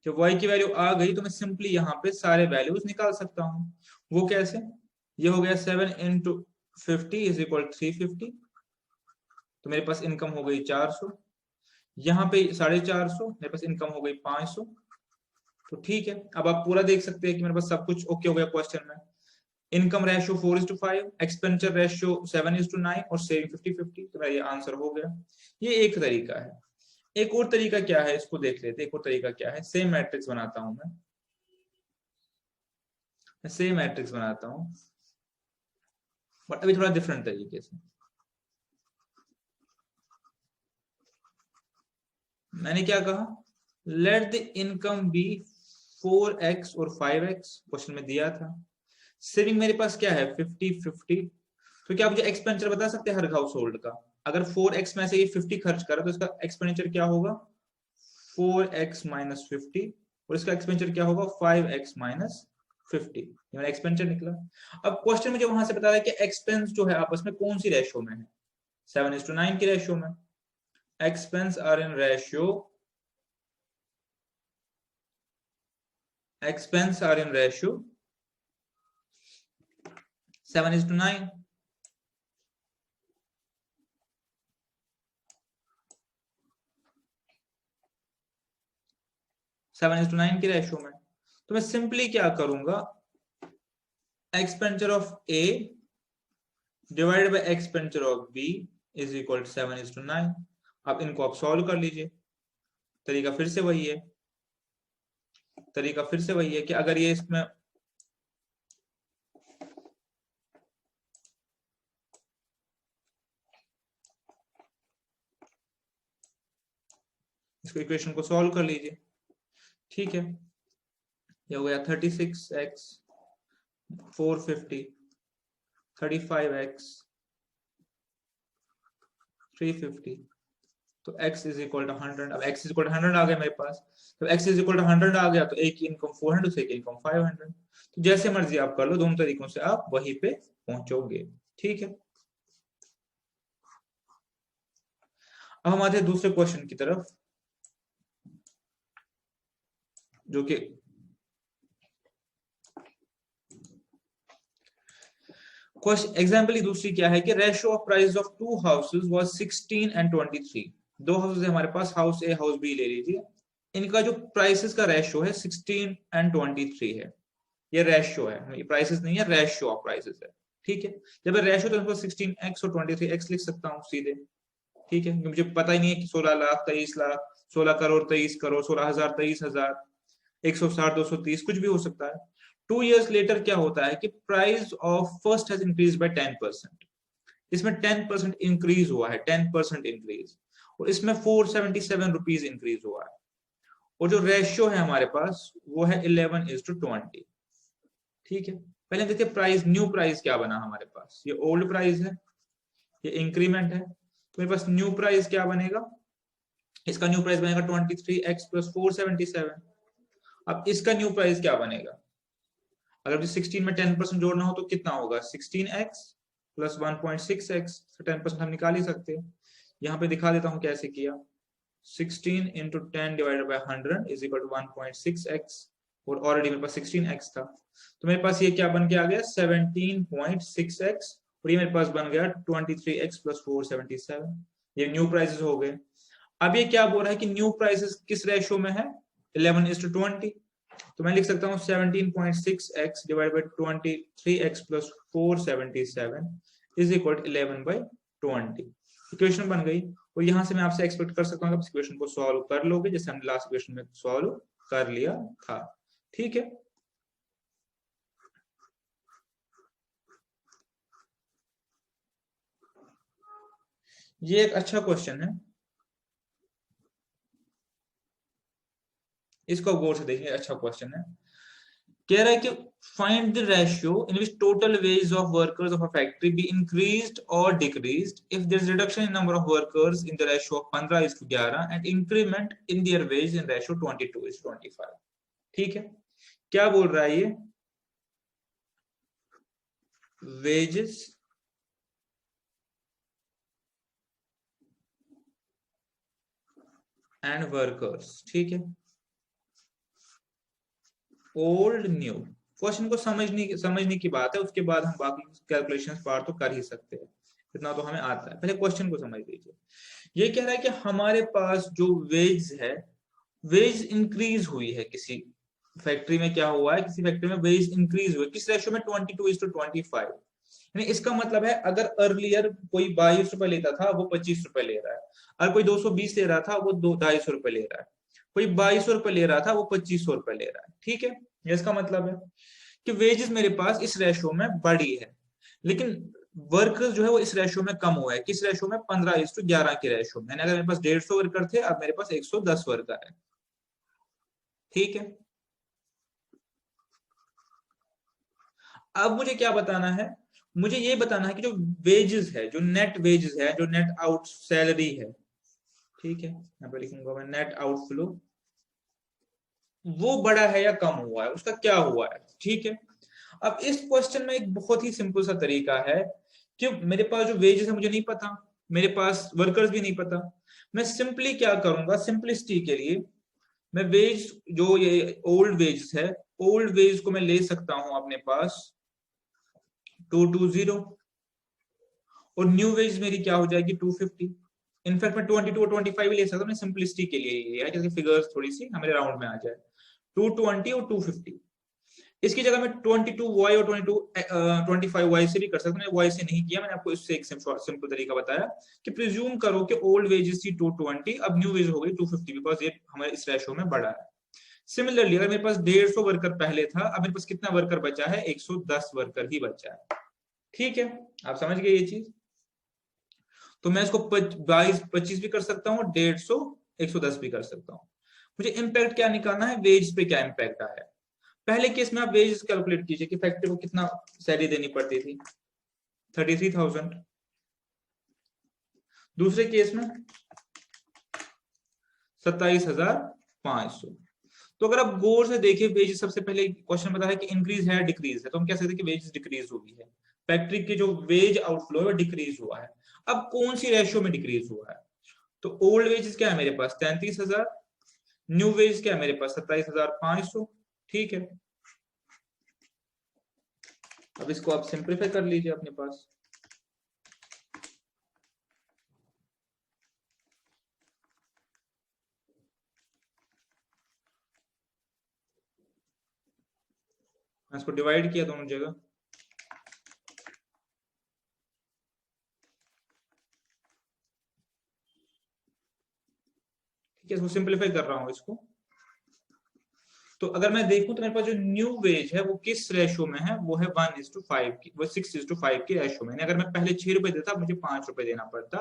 S1: जब y की वैल्यू आ गई तो मैं सिंपली यहाँ पे सारे वैल्यूज निकाल सकता हूँ। वो कैसे? ये हो गया 7 इंटू 50 इज इक्वल 350, तो मेरे पास इनकम हो गई 400। यहाँ पे 450, मेरे पास इनकम हो गई 500। तो ठीक है, अब आप पूरा देख सकते हैं कि मेरे पास सब कुछ ओके हो गया क्वेश्चन में। इनकम रेशियो 4:5, एक्सपेंडिचर रेशियो 7:9 और सेविंग 50-50, तो मेरा ये आंसर हो गया। ये एक तरीका है। एक और तरीका क्या है, इसको देख लेते हैं। एक और तरीका क्या है, सेम मैट्रिक्स बनाता हूं मैं सेम मैट्रिक्स बनाता हूं, बट अभी थोड़ा डिफरेंट तरीके से। मैंने क्या कहा, let the income B 4x और 5x, क्वेश्चन में दिया था। सेविंग मेरे पास क्या है 50-50, तो क्या मुझे एक्सपेंडिचर बता सकते हैं हर हाउस होल्ड का? अगर 4x में से ये 50 खर्च करा तो इसका एक्सपेंडिचर क्या होगा 4x माइनस 50, और इसका एक्सपेंडिचर क्या होगा 5x माइनस 50। ये मेरा एक्सपेंडिचर निकला। अब क्वेश्चन मुझे वहां से बता रहा है कि एक्सपेंस जो है आपस में कौन सी रेशियो में है, 7:9 की रेशियो में। Expense are in ratio, expense are in ratio 7:9। 7:9 की रेशियो में, तो मैं सिंपली क्या करूंगा, expenditure of A divided by expenditure of B is equal to 7:9। अब इनको आप सॉल्व कर लीजिए। तरीका फिर से वही है, तरीका फिर से वही है कि अगर ये इसमें इसको इक्वेशन को सॉल्व कर लीजिए। ठीक है, ये हो गया 36x 450, 35x 350, तो x इज इक्वल टू 100। अब x इज इक्वल टू 100 आ गया मेरे पास। तो x इज इक्वल टू 100 आ गया तो a की इनकम 400 से इनकम 500। तो जैसे मर्जी आप कर लो, दोनों तरीकों से आप वहीं पे पहुंचोगे। ठीक है, अब हम आते हैं दूसरे क्वेश्चन की तरफ, जो कि क्वेश्चन एग्जांपल दूसरी क्या है कि ratio of price of to houses was 16 and 23। दो हाउसेस हमारे पास, हाउस ए हाउस बी ले लीजिए। इनका जो प्राइसेस का रेशियो है 16 एंड 23 है। ये रेशियो है, ये प्राइसेस नहीं है, रेशियो ऑफ प्राइसेस है। ठीक है, जब रेशियो तो 16x और 23x लिख सकता हूँ सीधे। ठीक है, मुझे पता ही नहीं है कि 16 लाख 23 लाख 16 करोड़ 23 करोड़ 16,000 23,000 160 230 कुछ भी हो सकता है। 2 years लेटर क्या होता है कि price of first has increase by 10%। इसमें 10% इंक्रीज हुआ है, 10% इंक्रीज, और इसमें 477 रुपीज इंक्रीज हुआ है। और जो रेशियो है हमारे पास वो है 11:20। ठीक है, पहले देखिए प्राइस, न्यू प्राइस क्या बना हमारे पास, ये ओल्ड प्राइस है, ये इंक्रीमेंट है। तो मेरे पास न्यू प्राइस क्या बनेगा, इसका न्यू प्राइस बनेगा 23x प्लस 477। अब इसका न्यू प्राइस क्या बनेगा, अगर 16 में 10% जोड़ना हो तो कितना होगा 16x प्लस 1.6x। 10% हम निकाल ही सकते हैं, यहाँ पे दिखा देता हूँ कैसे किया। 16 into 10 divided by 100 is equal to 1.6x, और ऑलरेडी मेरे पास 16x था, तो मेरे पास ये क्या बन के आ गया 17.6x, और ये मेरे पास बन गया 23x प्लस 477। ये न्यू प्राइसेस हो गए। अब ये क्या बोल रहा है कि न्यू प्राइसेस किस रेशियो में है 11:20। तो मैं लिख सकता हूँ 17.6x divide by 23x plus 477 is equal to 11/20। Equation बन गई, और यहां से मैं आपसे एक्सपेक्ट कर सकता हूँ कि इक्वेशन को सॉल्व कर लोगे, जैसे हमने लास्ट इक्वेशन में सॉल्व कर लिया था। ठीक है, ये एक अच्छा क्वेश्चन है, इसको गौर से देखिए, अच्छा क्वेश्चन है। कह रहा है कि find the ratio in which total wage of workers of a factory be increased और decreased if there is reduction in number of workers in the ratio of 15:11 and increment in their wage in ratio 22:25। ठीक है, क्या बोल रहा है ये, wages and workers, ठीक है। ओल्ड न्यू, क्वेश्चन को समझने की बात है, उसके बाद हम बाकी कैलकुलेशंस पार्ट तो कर ही सकते हैं, इतना तो हमें आता है। पहले क्वेश्चन को समझ लीजिए। ये कह रहा है कि हमारे पास जो वेज है, वेज इंक्रीज हुई है किसी फैक्ट्री में। क्या हुआ है, किसी फैक्ट्री में वेज इंक्रीज हुई, किस रेशियो में, 22:25। यानी इसका मतलब है अगर अर्लियर कोई 22 रुपए लेता था, वो 25 रुपए ले रहा है। अगर कोई 220 ले रहा था, वो 250 रुपए ले रहा है। कोई 2200 रुपए ले रहा था, वो 2500 रुपए ले रहा है, ठीक है। ये इसका मतलब है कि वेजेस मेरे पास इस रेशो में बढ़ी है, लेकिन वर्कर्स जो है वो इस रेशो में कम हुआ है। किस रेशो में, 15:11 के रेशो में। अगर मेरे पास 150 वर्कर थे, अब मेरे पास 110 वर्कर है, ठीक है। अब मुझे क्या बताना है, मुझे ये बताना है कि जो वेजेस है, जो नेट वेजेस है, जो नेट आउट सैलरी है, ठीक है, यहाँ पे लिखूंगा मैं नेट आउटफ्लो, वो बड़ा है या कम हुआ है, उसका क्या हुआ है, ठीक है। अब इस क्वेश्चन में एक बहुत ही सिंपल सा तरीका है कि मेरे पास जो वेजेस है मुझे नहीं पता, मेरे पास वर्कर्स भी नहीं पता। मैं सिंपली क्या करूंगा, सिंपलिसिटी के लिए मैं वेज, जो ये ओल्ड वेज है, ओल्ड वेज को मैं ले सकता हूं अपने पास 220, और न्यू वेज मेरी क्या हो जाएगी 250। इनफैक्ट मैं 22 और 25 भी ले सकता हूँ, सिंपलिसिटी के लिए ये है, जैसे फिगर्स थोड़ी सी हमारे राउंड में आ जाए। 220 और 250, इसकी जगह मैं 22y और 25y से भी कर सकता हूँ। y से नहीं किया मैंने, आपको इससे एक सिंपल तरीका बताया कि प्रिज्यूम करो कि ओल्ड वेजेस थी 220, अब न्यू वेज हो गई 250, बिकॉज ये हमारे इस रेशो में बढ़ा है। सिमिलरली अगर मेरे पास 150 वर्कर पहले था, अब मेरे पास कितना वर्कर बचा है, 110 वर्कर ही बचा है, ठीक है। आप समझ गए ये चीज। तो मैं इसको 22-25 भी कर सकता हूँ, 150 110 भी कर सकता हूँ। मुझे इम्पैक्ट क्या निकालना है, वेज पे क्या इम्पैक्ट आया है। पहले केस में आप वेजेस कैलकुलेट कीजिए कि फैक्ट्री को कितना सैलरी देनी पड़ती थी, 33,000। दूसरे केस में 27,500। तो अगर आप गौर से देखिए, वेजेस सबसे पहले क्वेश्चन बता है कि इंक्रीज है डिक्रीज है, तो हम कह सकते हैं कि वेजेस डिक्रीज हुई है। फैक्ट्री की जो वेज आउटफ्लो है डिक्रीज हुआ है। अब कौन सी रेशियो में डिक्रीज हुआ है, तो ओल्ड वेजेस क्या है मेरे पास 33,000, न्यू वेज क्या है मेरे पास 27,500, ठीक है। अब इसको आप सिंप्लीफाई कर लीजिए अपने पास। मैं इसको डिवाइड किया दोनों जगह, ठीक है, इसको सिंप्लीफाई कर रहा हूं इसको। तो अगर मैं देखूं तो मेरे पास जो न्यू वेज है वो किस रेशो में है, वो है 1:5 की, वो 6:5 की रेशो में। अगर मैं पहले 6 रुपए देता, मुझे 5 रुपए देना पड़ता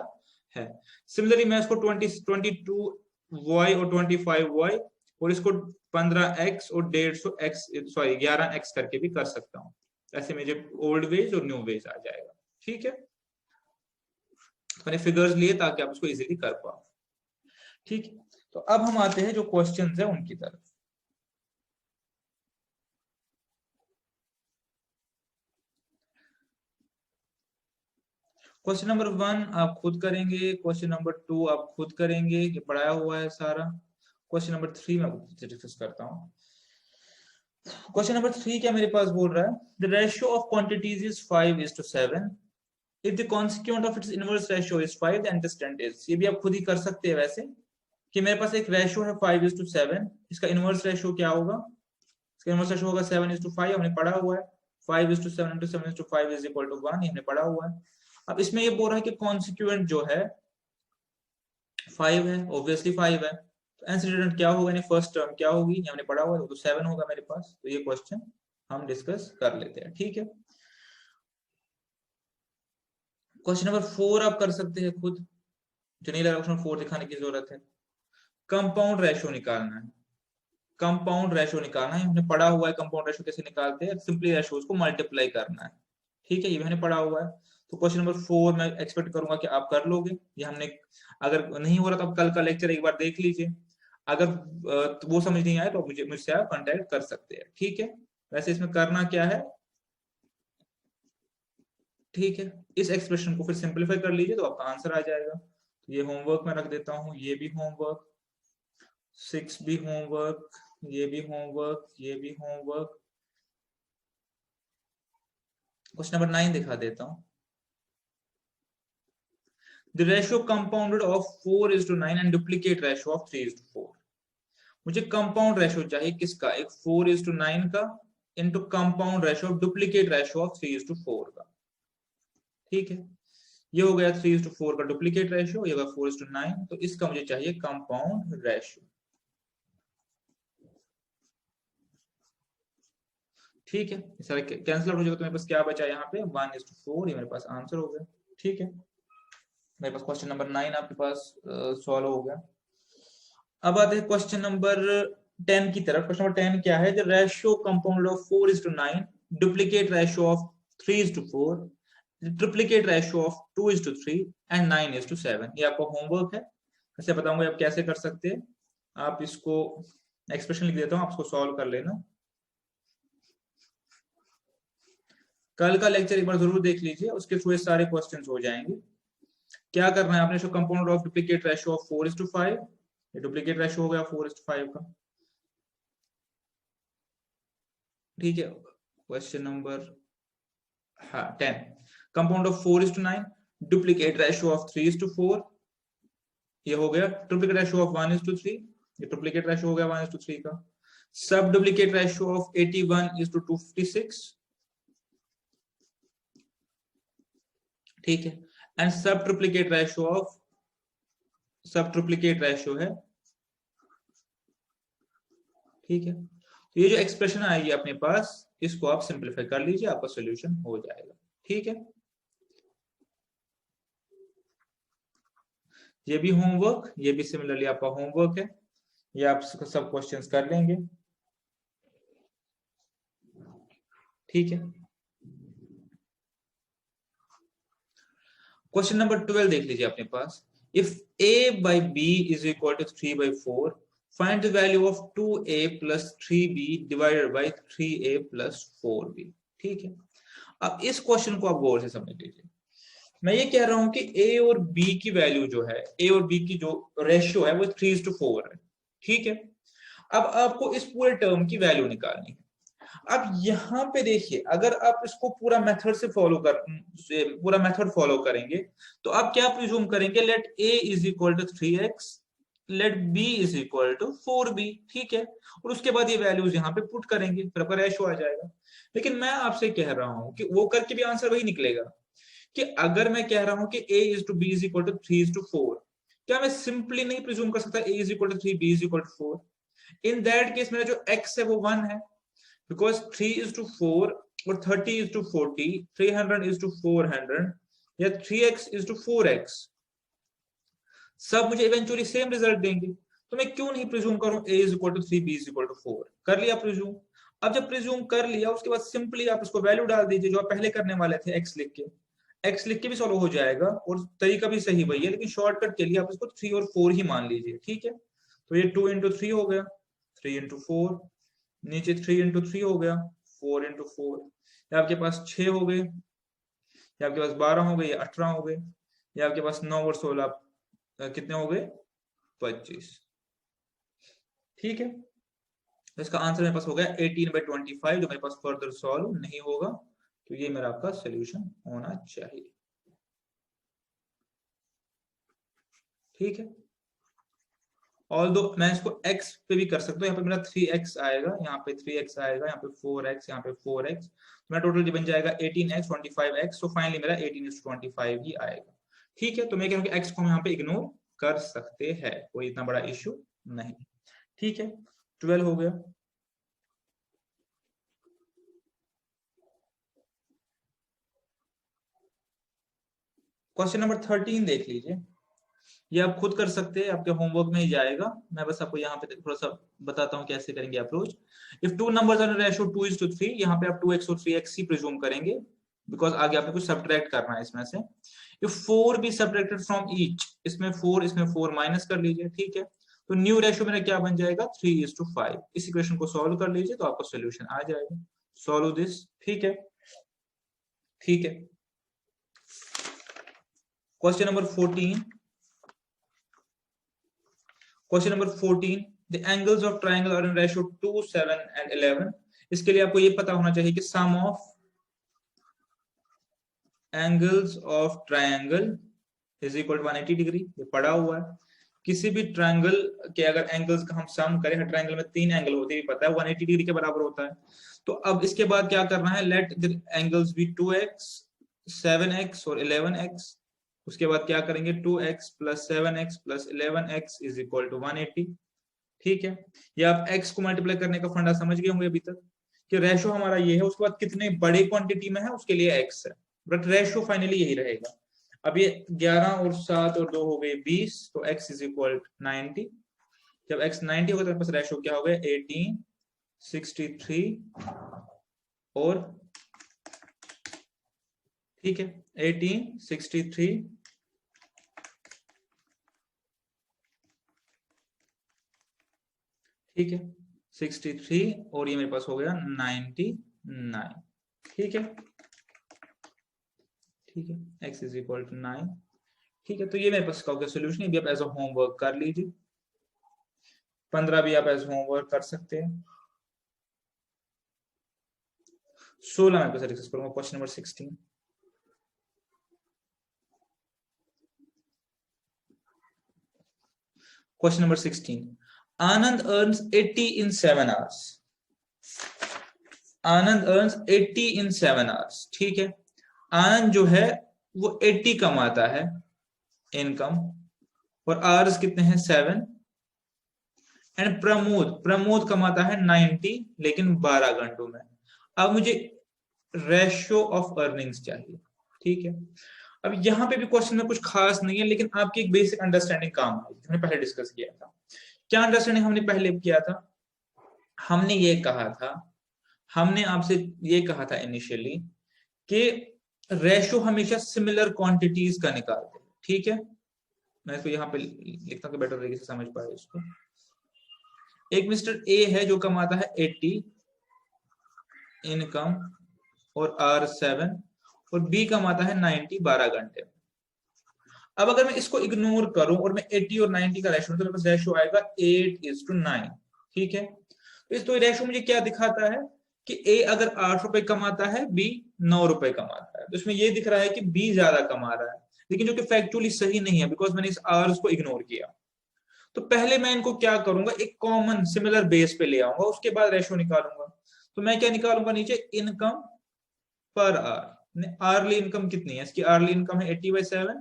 S1: है। सिमिलरली मैं इसको 22y और 25y और इसको 15x और 150x, सॉरी 11x करके भी कर सकता हूँ। ऐसे मुझे ओल्ड वेज और न्यू वेज आ जाएगा, ठीक है। मैंने फिगर्स लिए ताकि आप उसको इजीली कर पाओ, ठीक है। तो अब हम आते हैं जो क्वेश्चंस है उनकी तरफ। क्वेश्चन नंबर 1 आप खुद करेंगे, क्वेश्चन नंबर 2 आप खुद करेंगे, ये पढ़ाया हुआ है सारा। क्वेश्चन नंबर 3 मैं डिस्कस करता हूँ। क्वेश्चन नंबर 3 क्या मेरे पास बोल रहा है, the ratio of quantities is 5:7, if the consequent of its inverse ratio is 5, the antecedent is. ये भी आप खुद ही कर सकते हैं वैसे, कि मेरे पास एक रेशियो है 5:7, इसका इनवर्स रेशियो क्या होगा, इसका इनवर्स रेशियो होगा 7:5, हमने पढ़ा हुआ है। 5:7 into 7:5 इज इक्वल टू 1, हमने पढ़ा हुआ है। अब इसमें ये बोल रहा है कि कॉन्सिक्वेंट जो है 5 है, ऑब्वियसली 5 है, तो एंटीसीडेंट क्या होगा, यानी फर्स्ट टर्म क्या होगी, हमने पढ़ा हुआ है, तो 7 होगा मेरे पास। तो ये क्वेश्चन हम डिस्कस कर लेते हैं, ठीक है। क्वेश्चन नंबर 4 आप कर सकते हैं खुद, जो नहीं लगा क्वेश्चन 4 दिखाने की जरूरत है। कंपाउंड रेशो निकालना है, कंपाउंड रेशो निकालना है, हमने पढ़ा हुआ है कंपाउंड रेशो कैसे निकालते हैं, सिंपली रेशोज को मल्टीप्लाई करना है, ठीक है, ये मैंने पढ़ा हुआ है। तो क्वेश्चन नंबर 4 मैं एक्सपेक्ट करूंगा कि आप कर लोगे, ये हमने, अगर नहीं हो रहा तो आप कल का लेक्चर एक बार देख लीजिए। अगर तो वो समझ नहीं आए तो मुझसे आप कांटेक्ट कर सकते हैं, ठीक है। वैसे इसमें करना क्या है, ठीक है, इस एक्सप्रेशन को फिर सिंपलीफाई कर लीजिए तो आपका आंसर आ जाएगा। तो ये होमवर्क में रख देता हूँ, ये भी होमवर्क, 6 भी होमवर्क, ये भी होमवर्क, ये भी होमवर्क। क्वेश्चन नंबर 9 दिखा देता हूं। The ratio compounded of 4:9 and duplicate ratio of 3:4। मुझे कंपाउंड रेशियो चाहिए किसका, एक 4:9 का into compound ratio duplicate ratio of 3:4 का। ठीक है, ये हो गया 3:4 का डुप्लीकेट रेशियो, ये होगा 4:9, तो इसका मुझे चाहिए कंपाउंड रेशियो। ठीक है, सारे कैंसिल आउट हो जाएगा, तो मेरे पास क्या बचा यहाँ पे 1:4, ये मेरे पास आंसर हो गया। ठीक है, मेरे पास क्वेश्चन नंबर 9 आपके पास सॉल्व हो गया। अब आते हैं क्वेश्चन नंबर 10 की तरफ। क्वेश्चन नंबर 10 क्या है, the ratio compound of 4:9, duplicate ratio of 3:4, triplicate ratio of 2:3 and 9:7। ये आपका होमवर्क है, ऐसे बताऊंगा आप कैसे कर सकते हैं। आप इसको एक्सप्रेशन लिख देता हूं, आप इसको सॉल्व कर लेना। कल का लेक्चर एक बार जरूर देख लीजिए, उसके थ्रू सारे क्वेश्चंस हो जाएंगे। क्या करना है आपने, compound of duplicate ratio of 4:5, ये डुप्लीकेट रेशियो हो गया 4:5 का। ठीक है, question number 10, compound of 4:9, duplicate ratio of 3:4, ये हो गया डुप्लीकेट रेशियो ऑफ 1:3, ये डुप्लीकेट रेशियो हो गया 1:3 का। सब डुप्लीकेट रेशियो ऑफ 81:256, ठीक है, एंड सब ट्रिप्लीकेट रेशियो ऑफ, सब ट्रिप्लीकेट रेशियो है। ठीक है, तो ये जो एक्सप्रेशन आएगी अपने पास, इसको आप सिंपलीफाई कर लीजिए, आपका सॉल्यूशन हो जाएगा। ठीक है, ये भी होमवर्क, ये भी सिमिलरली आपका होमवर्क है, ये आप सब क्वेश्चंस कर लेंगे। ठीक है, क्वेश्चन नंबर 12 देख लीजिए अपने पास। If a by b is equal to 3/4, find the value of 2a plus 3b divided by 3a plus 4b। ठीक है, अब इस क्वेश्चन को आप गौर से समझ लीजिए। मैं ये कह रहा हूं कि a और b की वैल्यू जो है, a और b की जो रेशियो है वो 3:4 है। ठीक है, अब आपको इस पूरे टर्म की वैल्यू निकालनी है। अब यहाँ पे देखिए, अगर आप इसको पूरा मेथड से पूरा मेथड फॉलो करेंगे, तो आप क्या प्रिज्यूम करेंगे, let a is equal to 3x, let b is equal to 4b। ठीक है, और उसके बाद ये वैल्यूज यहाँ पे पुट करेंगे, फिर आपका रेशियो आ जाएगा। लेकिन मैं आपसे कह रहा हूं कि वो करके भी आंसर वही निकलेगा कि अगर मैं कह रहा हूं कि a is to b is equal to 3:4, क्या मैं सिंपली नहीं प्रिज्यूम कर सकता a is equal to 3, b is equal to 4? In that case मेरा जो x है वो 1 है, because 3:4 और 30:40, 300:400 या 3x:4x सब मुझे इवेंचुअली सेम रिजल्ट देंगे। तो मैं क्यों नहीं प्रिज्यूम करूं a is equal to 3, b is equal to 4? कर लिया प्रिज्यूम। अब जब प्रिज्यूम कर लिया, उसके बाद सिंपली आप इसको वैल्यू डाल दीजिए जो आप पहले करने वाले थे, x लिख के। x लिख के भी सॉल्व हो जाएगा और तरीका भी सही वही है, लेकिन शॉर्टकट के लिए आप इसको 3 और 4 ही मान लीजिए। ठीक है, तो ये 2 into 3 हो गया, 3 into 4, नीचे 3 into 3 हो गया, 4 into 4, ये आपके पास 6 हो गए, ये आपके पास 12 हो गए, ये 18 हो गए, ये आपके पास 9 और 16 कितने हो गए, 25। ठीक है, तो इसका आंसर मेरे पास हो गया 18/25, जो मेरे पास फर्दर सॉल्व नहीं होगा, तो ये मेरा आपका सोल्यूशन होना चाहिए। ठीक है, ऑल्दो मैं इसको x पे भी कर सकता हूँ, यहाँ पे मेरा 3x आएगा, यहाँ पे 3x आएगा, यहाँ पे 4x, यहाँ पे 4x, तो मेरा टोटल बन जाएगा 18x 25x, तो फाइनली मेरा 18:25 ही आएगा। ठीक है, तो मैं कह रहा हूँ कि x को हम यहाँ पे इग्नोर कर सकते हैं, कोई इतना बड़ा इश्यू नहीं। ठीक है, 12 हो गया। क्वेश्चन नंबर 13 देख लीजिए, ये आप खुद कर सकते हैं, आपके होमवर्क में ही जाएगा। मैं बस आपको यहाँ पे थोड़ा सा बताता हूँ कैसे करेंगे approach. If two numbers are ratio 2:3, यहाँ पे आप 2x और 3x ही प्रिज्यूम करेंगे, बिकॉज आगे आपको कुछ सब्ट्रैक्ट करना है इसमें से। If 4 be subtracted from each, इसमें 4 माइनस कर लीजिए। ठीक है, तो न्यू रेशियो मेरा क्या बन जाएगा, 3:5। इस इक्वेशन को सॉल्व कर लीजिए तो आपका सोल्यूशन आ जाएगा। Solve this. ठीक है, ठीक है, question number 14, question number 14, the angles of triangle are in ratio 2, 7 and 11। इसके लिए आपको ये पता होना चाहिए कि sum of angles of triangle is equal to 180 degree, ये पढ़ा हुआ है। किसी भी ट्राइंगल के अगर एंगल्स का हम सम करें, ट्राइंगल में 3 एंगल होते हैं, पता है 180 डिग्री के बराबर होता है। तो अब इसके बाद क्या करना है, let the angles B 2x, 7x और 11x। उसके बाद क्या करेंगे, 2x plus 7x plus 11x is equal to 180। ठीक है, ये आप x को मल्टीप्लाई करने का फंडा समझ गए होंगे अभी तक कि रेशो हमारा ये है, उसके बाद कितने बड़े क्वांटिटी में है उसके लिए x है, बट रेशो फाइनली यही रहेगा। अब ये 11 और 7 और 2 हो गए 20, तो x इज इक्वल 90। जब x 90 होगा तो मेरे पास रेशो क्या हो गया, 18, 63 और ठीक है 18, 63 ठीक है 63 और ये मेरे पास हो गया 99। ठीक है ठीक है, x इज इक्वल टू 9। ठीक है, तो ये मेरे पास का सोल्यूशन है, भी आप एज अ होमवर्क कर लीजिए। 15 भी आप एज होमवर्क कर सकते हैं। 16 मेरे पास डिस्कस करूंगा, क्वेश्चन नंबर 16। क्वेश्चन नंबर 16, आनंद अर्न्स 80 इन 7 आवर्स। आनंद अर्न्स 80 इन 7 आवर्स। ठीक है, आनंद जो है वो 80 कमाता है इनकम, और आवर्स कितने हैं 7। एंड प्रमोद कमाता है 90 लेकिन 12 घंटों में। अब मुझे रेशियो ऑफ अर्निंग्स चाहिए। ठीक है, अब यहां पे भी क्वेश्चन में कुछ खास नहीं है, लेकिन आपकी एक बेसिक अंडरस्टैंडिंग काम आई, हमने पहले डिस्कस किया था। क्या अंडरस्टैंडिंग हमने पहले किया था, हमने ये कहा था, हमने आपसे ये कहा था इनिशियली कि रेशो हमेशा सिमिलर क्वांटिटीज का निकालते हैं। ठीक है, मैं इसको यहाँ पे लिखता हूँ कि बेटर तरीके से समझ पाए इसको। एक मिस्टर ए है जो कमाता है 80 इनकम और आर 7, और बी कमाता है 90 12 घंटे। अब अगर मैं इसको इग्नोर करूं और मैं 80 और 90 का रेशो, तो मेरे पास रेशो आएगा 8:9। ठीक है, तो इस तो रेशो मुझे क्या दिखाता है कि ए अगर 8 रुपए कमाता है, बी 9 रुपए कमाता है। तो इसमें ये दिख रहा है कि बी ज्यादा कमा रहा है, लेकिन जो कि फैक्चुअली सही नहीं है, बिकॉज मैंने इस आवर्स को इग्नोर किया। तो पहले मैं इनको क्या करूंगा, एक कॉमन सिमिलर बेस पे ले आऊंगा, उसके बाद रेशो निकालूंगा। तो मैं क्या निकालूंगा, नीचे income per hour. Early income कितनी है, इसकी आर्ली इनकम है 80/7,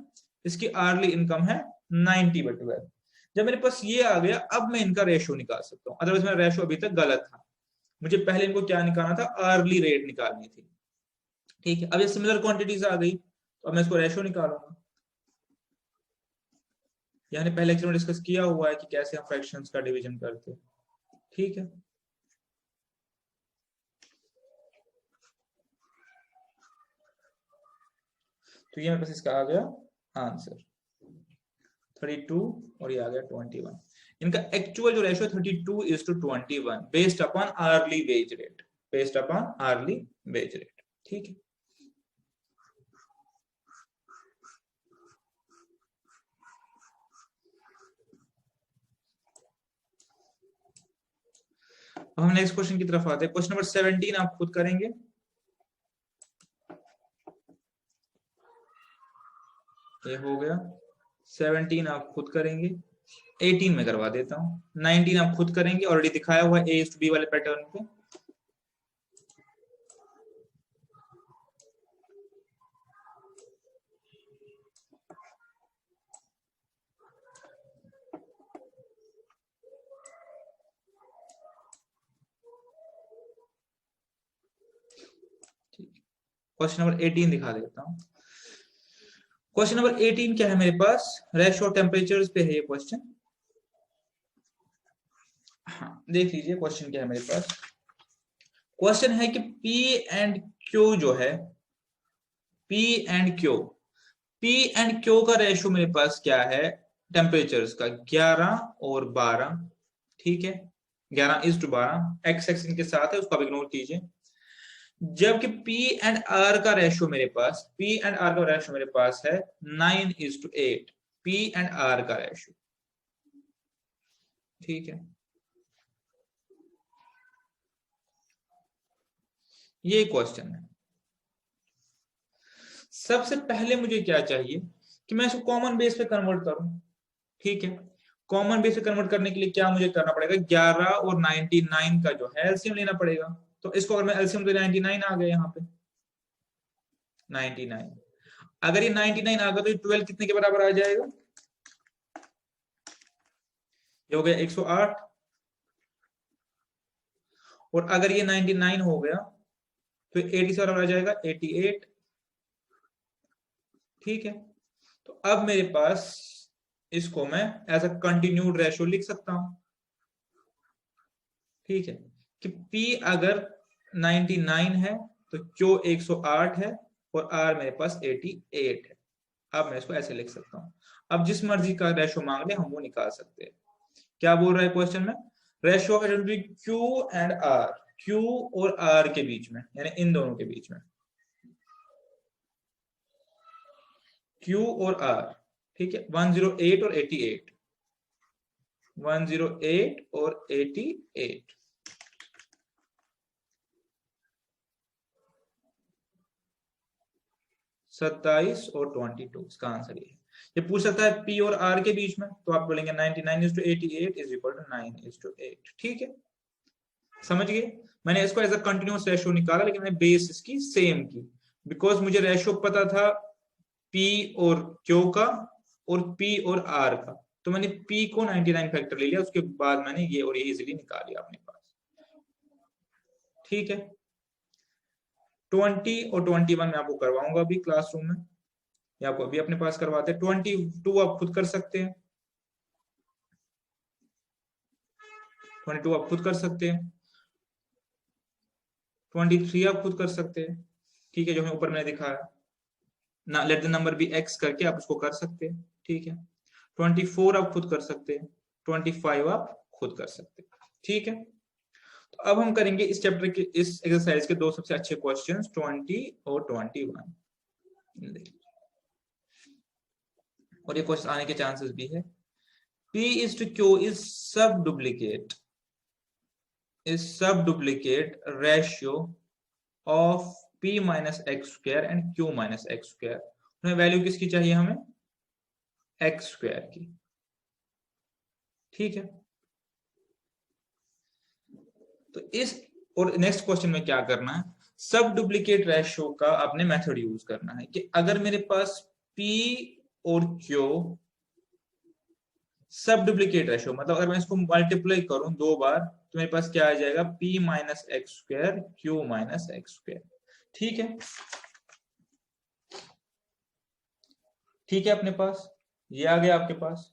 S1: इसकी आर्ली इनकम है 90/12। जब मेरे पास ये आ गया, अब मैं इनका रेशो निकाल सकता हूँ, अदरवाइज मेरा रेशो अभी तक गलत था। मुझे पहले इनको क्या निकालना था, आर्ली रेट निकालनी थी। ठीक है, अब ये सिमिलर क्वांटिटीज आ गई, तो अब मैं इसको रेशो निकालूंगा। यानी पहले लेक्चर में डिस्कस किया हुआ है कि कैसे हम फ्रैक्शंस का डिवीजन करते हैं। ठीक है, तो ये मेरे पास इसका आ गया आंसर 32 और ये आ गया 21। इनका एक्चुअल जो ratio 32:21 based upon hourly wage rate, based upon hourly wage rate. ठीक है, अब हम नेक्स्ट क्वेश्चन की तरफ आते हैं। क्वेश्चन नंबर 17 आप खुद करेंगे, ये हो गया 17 आप खुद करेंगे, 18 में करवा देता हूँ, 19 आप खुद करेंगे, ऑलरेडी दिखाया हुआ है A:B वाले पैटर्न पे। क्वेश्चन नंबर 18 दिखा देता हूँ। क्वेश्चन नंबर 18 क्या है मेरे पास, रेशियो टेम्परेचर्स पे है ये क्वेश्चन। हाँ देख लीजिए क्वेश्चन क्या है मेरे पास। क्वेश्चन है कि P एंड Q जो है, P एंड Q का रेशियो मेरे पास क्या है टेम्परेचर्स का, 11 और 12। ठीक है, 11:12, x इनके साथ है, उसको आप इग्नोर कीजिए। जबकि P एंड R का रेशियो मेरे पास, P एंड R का रेशियो मेरे पास है 9:8, P एंड R का रेशियो। ठीक है, ये क्वेश्चन है। सबसे पहले मुझे क्या चाहिए कि मैं इसको कॉमन बेस पे कन्वर्ट करूं। ठीक है, कॉमन बेस पे कन्वर्ट करने के लिए क्या मुझे करना पड़ेगा, 11 और 99 का जो है एलसीएम लेना पड़ेगा। तो इसको अगर मैं एलसीएम तो 99 आ गया यहाँ पे 99। अगर ये 99 आ गया तो ये 12 कितने के बराबर आ जाएगा, ये हो गया 108। और अगर ये 99 हो गया तो 80 से बराबर आ जाएगा 88। ठीक है, तो अब मेरे पास इसको मैं एज अ कंटिन्यूड रेशियो लिख सकता हूं। ठीक है, कि P अगर 99 है तो Q 108 है और R मेरे पास 88 है। अब मैं इसको ऐसे लिख सकता हूं। अब जिस मर्जी का रेशियो मांग ले हम वो निकाल सकते हैं। क्या बोल रहा है क्वेश्चन में, ratio of Q and R, Q और R के बीच में, यानी इन दोनों के बीच में, Q और R। ठीक है, 108 और 88, 108 और 88। 27 और 22 इसका आंसर ये पूछ सकता है P और R के बीच में, तो आप बोलेंगे 99:88 इज इक्वल टू 9:8। ठीक है, समझ गए। मैंने इसको एज अ कंटिन्यूअस रेशियो निकाला, लेकिन मैंने बेस इसकी सेम की, बिकॉज मुझे रेशियो पता था P और Q का और P और R का, तो मैंने P को 99 फैक्टर ले लिया, उसके बाद मैंने ये और ये इजिली निकाल लिया अपने पास। ठीक है, 20 और 21 में आपको करवाऊंगा अभी क्लासरूम में, या आपको अभी अपने पास करवाते हैं। 22 आप खुद कर सकते हैं, 22 आप खुद कर सकते हैं, 23 आप खुद कर सकते हैं। ठीक है, जो मैं ऊपर मैंने दिखाया ना, let the number be X करके आप उसको कर सकते हैं। ठीक है, 24 आप खुद कर सकते हैं, 25 आप खुद कर सकते हैं। ठीक है, तो अब हम करेंगे इस चैप्टर के इस एक्सरसाइज के दो सबसे अच्छे क्वेश्चंस, 20 और 21। और ये क्वेश्चन आने के चांसेस भी है। P is to Q is subduplicate ratio of P minus x square and Q minus x square। हमें वैल्यू किसकी चाहिए, हमें x स्क्वायर की। ठीक है, तो इस और नेक्स्ट क्वेश्चन में क्या करना है, सब डुप्लीकेट रेशियो का आपने मेथड यूज करना है कि अगर मेरे पास P और Q सब डुप्लीकेट रेशियो, मतलब अगर मैं इसको मल्टीप्लाई करूं दो बार तो मेरे पास क्या आ जाएगा, P minus x square Q minus x square. ठीक है, ठीक है, अपने पास ये आ गया आपके पास।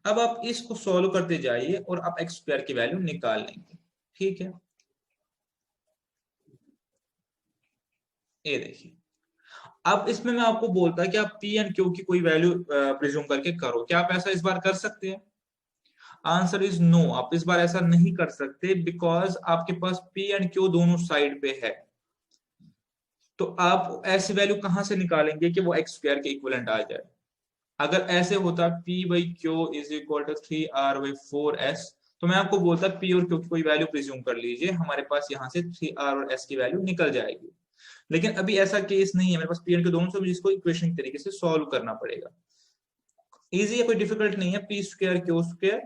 S1: अब आप इसको सॉल्व करते जाइए और आप एक्स स्क्वायर की वैल्यू निकाल लेंगे। ठीक है, ये देखिए, अब इसमें मैं आपको बोलता कि आप P एंड Q की कोई वैल्यू प्रिज्यूम करके करो, क्या आप ऐसा इस बार कर सकते हैं? आंसर इज नो, आप इस बार ऐसा नहीं कर सकते, बिकॉज आपके पास P एंड Q दोनों साइड पे है। तो आप ऐसी वैल्यू कहां से निकालेंगे कि वो एक्स स्क्वायर के इक्विवेलेंट आ जाए? अगर ऐसे होता P by Q is equal to 3R by 4S, तो मैं आपको बोलता P और Q की कोई वैल्यू प्रिज्यूम कर लीजिए, हमारे पास यहाँ से 3R और S की वैल्यू निकल जाएगी। लेकिन अभी ऐसा केस नहीं है, मेरे पास P एंड Q दोनों से, मुझे इसको इक्वेशन तरीके से सॉल्व करना पड़ेगा। इजी है, कोई डिफिकल्ट नहीं है। P square Q square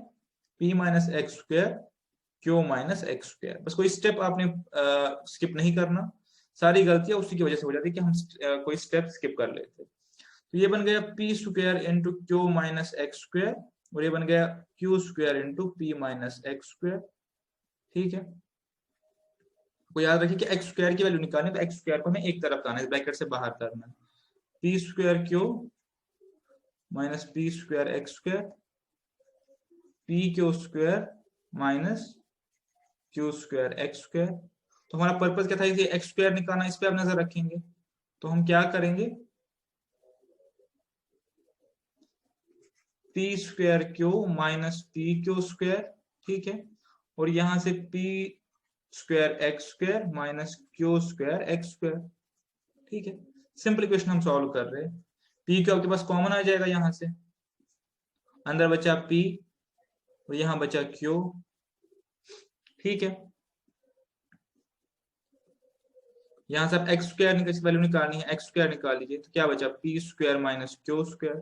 S1: P minus x square Q minus x square, बस कोई स्टेप आपने स्किप नहीं करना। सारी गलतियां उसी की वजह से हो जाती है कि हम कोई स्टेप स्किप कर लेते। तो ये बन गया P square into Q minus x square, और ये बन गया Q square into P minus x square. ठीक है, तो याद रखिए कि एक्स स्क्वायर की वैल्यू निकालनी है तो एक्स स्क्वायर को हमें एक तरफ लाना है, ब्रैकेट से बाहर करना है। P square Q minus P square x square, P Q square minus Q square x square. तो हमारा पर्पस क्या था, ये एक्स स्क्वायर निकालना, इस पे आप नजर रखेंगे। तो हम क्या करेंगे, P square Q minus P Q square. ठीक है, और यहां से P square x square minus Q square x square. ठीक है, सिंपल इक्वेशन हम सॉल्व कर रहे हैं। P Q आपके पास कॉमन आ जाएगा, यहां से अंदर बचा P और यहां बचा Q। ठीक है, यहाँ से आप एक्स स्क्वायर वैल्यू निकालनी है, एक्स स्क्वायर निकाल लीजिए, तो क्या बचा, P square minus Q square.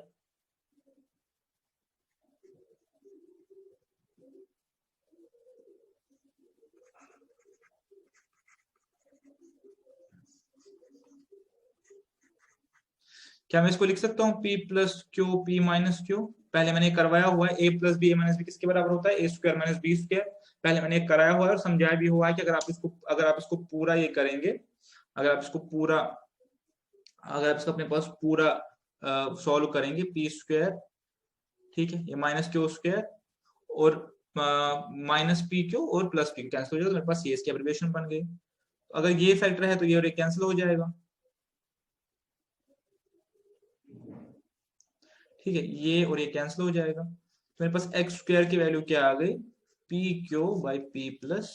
S1: क्या मैं इसको लिख सकता हूँ P plus Q P minus Q? पहले मैंने करवाया हुआ है, ए प्लस बी ए माइनस बी किसके बराबर होता है, ए स्क्वायर माइनस बी स्क्वायर। पहले मैंने कराया हुआ है और समझाया भी हुआ है कि अगर आप इसको पूरा ये करेंगे, अगर आप इसको पूरा अगर आप इसको अपने पास पूरा सॉल्व करेंगे, पी स्क्वायर, ठीक है, ये माइनस क्यू स्क्वायर और माइनस पी क्यू और प्लस पी कैंसिल हो जाएगा, तो मेरे पास ये इसकी एब्रिविएशन बन गई। तो अगर ये फैक्टर है तो ये और ये कैंसिल हो जाएगा, ठीक है, ये और ये कैंसिल हो जाएगा। तो मेरे पास एक्स स्क्वायर की वैल्यू क्या आ गई, P Q by P plus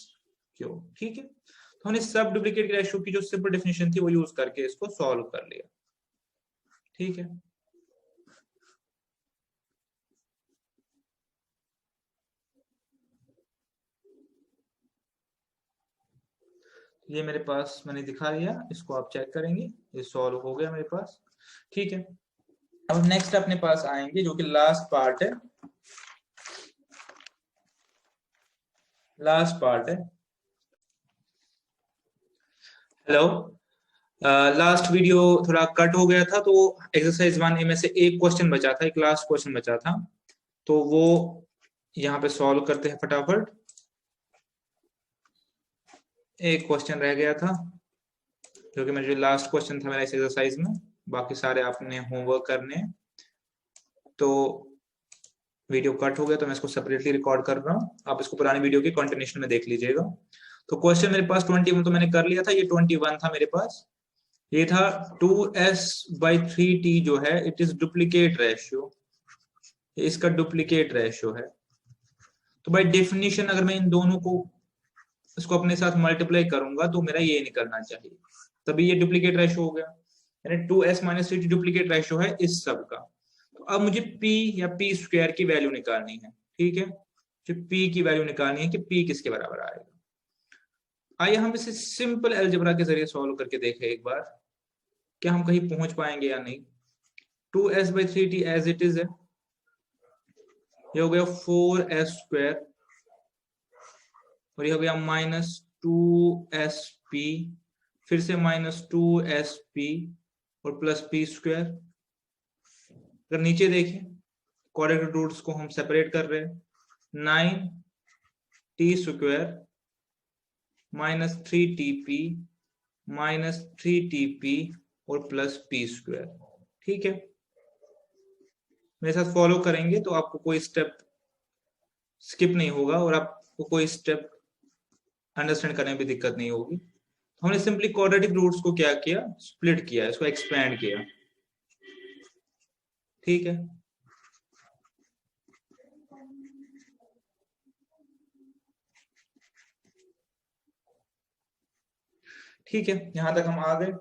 S1: Q, ठीक है। तो हमने सब डुप्लीकेट रेशियो की जो सिंपल डेफिनेशन थी वो यूज करके इसको सॉल्व कर लिया, ठीक है। ये मेरे पास मैंने दिखा दिया, इसको आप चेक करेंगे, ये सॉल्व हो गया मेरे पास, ठीक है। अब नेक्स्ट अपने पास आएंगे जो कि लास्ट पार्ट है, लास्ट पार्ट है। हेलो, लास्ट वीडियो थोड़ा कट हो गया था, तो एक्सरसाइज 1 में से एक क्वेश्चन बचा था, एक लास्ट क्वेश्चन बचा था, तो वो यहाँ पे सॉल्व करते हैं फटाफट। एक क्वेश्चन रह गया था जो कि मेरा जो लास्ट क्वेश्चन था मेरा इस एक्सरसाइज में, बाकी सारे आपने होमवर्क करने हैं। तो वीडियो कट हो गया तो मैं इसको सेपरेटली रिकॉर्ड कर रहा हूँ, आप इसको पुरानी वीडियो की कंटिन्यूशन में देख लीजिएगा। तो क्वेश्चन मेरे पास 21 तो मैंने कर लिया था, ये 21 था मेरे पास, ये था 2s/3t जो है इट इज डुप्लीकेट रेशियो, इसका डुप्लीकेट रेशियो है। तो बाय डेफिनेशन अगर मैं इन दोनों को इसको अपने साथ मल्टीप्लाई करूंगा तो मेरा ये निकलना चाहिए, तभी ये डुप्लीकेट रेशियो हो गया, यानी 2s-3t डुप्लीकेट रेशियो है इस सब का। तो अब मुझे p या p स्क्वायर की वैल्यू निकालनी है, ठीक है, जो p की वैल्यू निकालनी है कि p किसके बराबर आएगा। आइए हम इसे सिंपल अलजेब्रा के जरिए सॉल्व करके देखें एक बार, क्या हम कहीं पहुंच पाएंगे या नहीं। 2s/3t एज इट इज है, ये हो गया 4s² और ये हो गया -2sp, फिर से -2sp और प्लस p स्क्वायर। अगर नीचे देखें क्वाड्रेटिक रूट्स को हम सेपरेट कर रहे हैं, 9t² -3tp -3tp और प्लस p स्क्वायर, ठीक है। मेरे साथ फॉलो करेंगे तो आपको कोई स्टेप स्किप नहीं होगा और आपको कोई स्टेप अंडरस्टैंड करने में भी दिक्कत नहीं होगी। हमने सिंपली क्वाड्रेटिक रूट्स को क्या किया, स्प्लिट किया, इसको एक्सपैंड किया, ठीक है। ठीक है, यहां तक हम आ गए।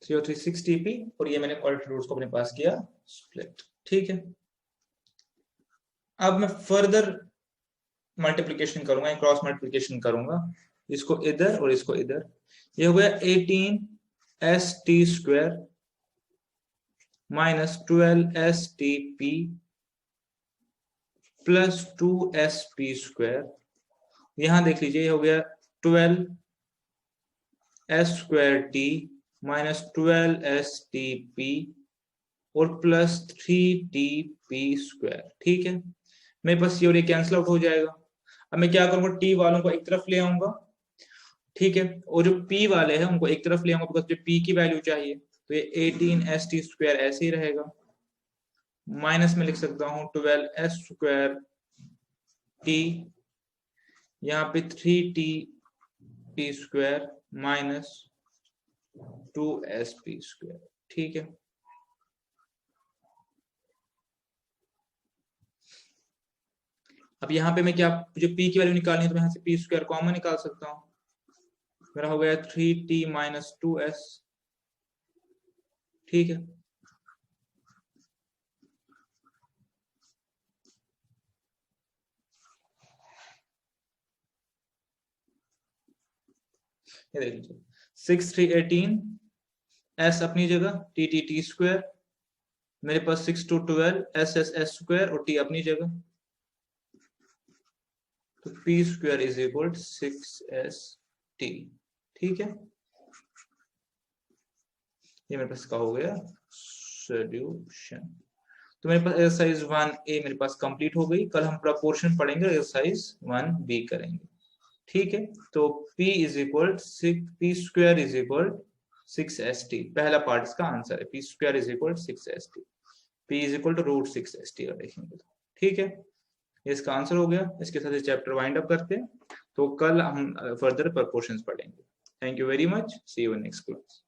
S1: थ्री और 360p और ये मैंने क्वाड्रेटिक रूट्स को अपने पास किया स्प्लिट, ठीक है। अब मैं फर्दर मल्टीप्लीकेशन करूंगा, क्रॉस मल्टीप्लीकेशन करूंगा, इसको इधर और इसको इधर, ये हो गया 18st² -12stp प्लस 2sp²। यहां देख लीजिए, ये हो गया 12s² -12stp और प्लस 3tp², ठीक है। मेरे पास ये और ये कैंसिल आउट हो जाएगा। अब मैं क्या करूंगा, टी वालों को एक तरफ ले आऊंगा, ठीक है, और जो पी वाले हैं उनको एक तरफ ले आऊंगा, बिकॉज पी की वैल्यू चाहिए, तो ये 18st² ऐसे ही रहेगा, माइनस में लिख सकता हूँ 12s²t, यहाँ पे 3tp² -2sp², ठीक है। अब यहाँ पे मैं क्या, जो p की वैल्यू निकालनी है तो मैं यहाँ से p² कॉमन निकाल सकता हूँ, मेरा हो गया 3t -2s, ठीक है। ये देख लीजिए 6 3 18, s अपनी जगह, t t t स्क्वायर, मेरे पास 6 2 12, s s s स्क्वायर और t अपनी जगह, तो p square is equal 6s t। ठीक है, ये मेरे पास का हो गया सॉल्यूशन। तो मेरे पास एक्सरसाइज 1A मेरे पास कंप्लीट हो गई। कल हम प्रपोर्शन पढ़ेंगे, एक्सरसाइज 1B करेंगे। ठीक है, तो P is equal P square is equal 6ST, पहला पार्ट इसका आंसर है। P square is equal 6ST, P is equal to root 6ST अगर देखेंगे तो। ठीक है, ये इसका आंसर हो गया। इसके साथ ये चैप्टर वाइंड अप करते हैं, तो कल हम फर्दर प्रपोर्शंस पढ़ेंगे। Thank you very much, see you in next class.